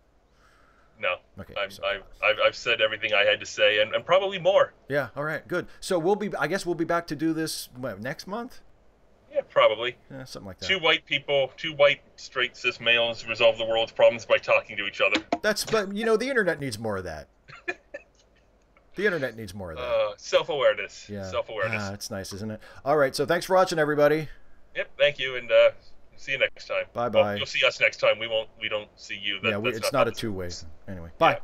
No. Okay. I've said everything I had to say and probably more. Yeah. All right. Good. So I guess we'll be back to do this next month. Yeah, probably. Yeah, something like that. Two white straight cis males resolve the world's problems by talking to each other. But the internet needs more of that. The internet needs more of that. Self-awareness. Yeah. Self-awareness. It's nice, isn't it? All right. So thanks for watching, everybody. Yep. Thank you, and see you next time. Bye bye. Well, you'll see us next time. We don't see you. It's not a two-way. Anyway. Bye. Yeah.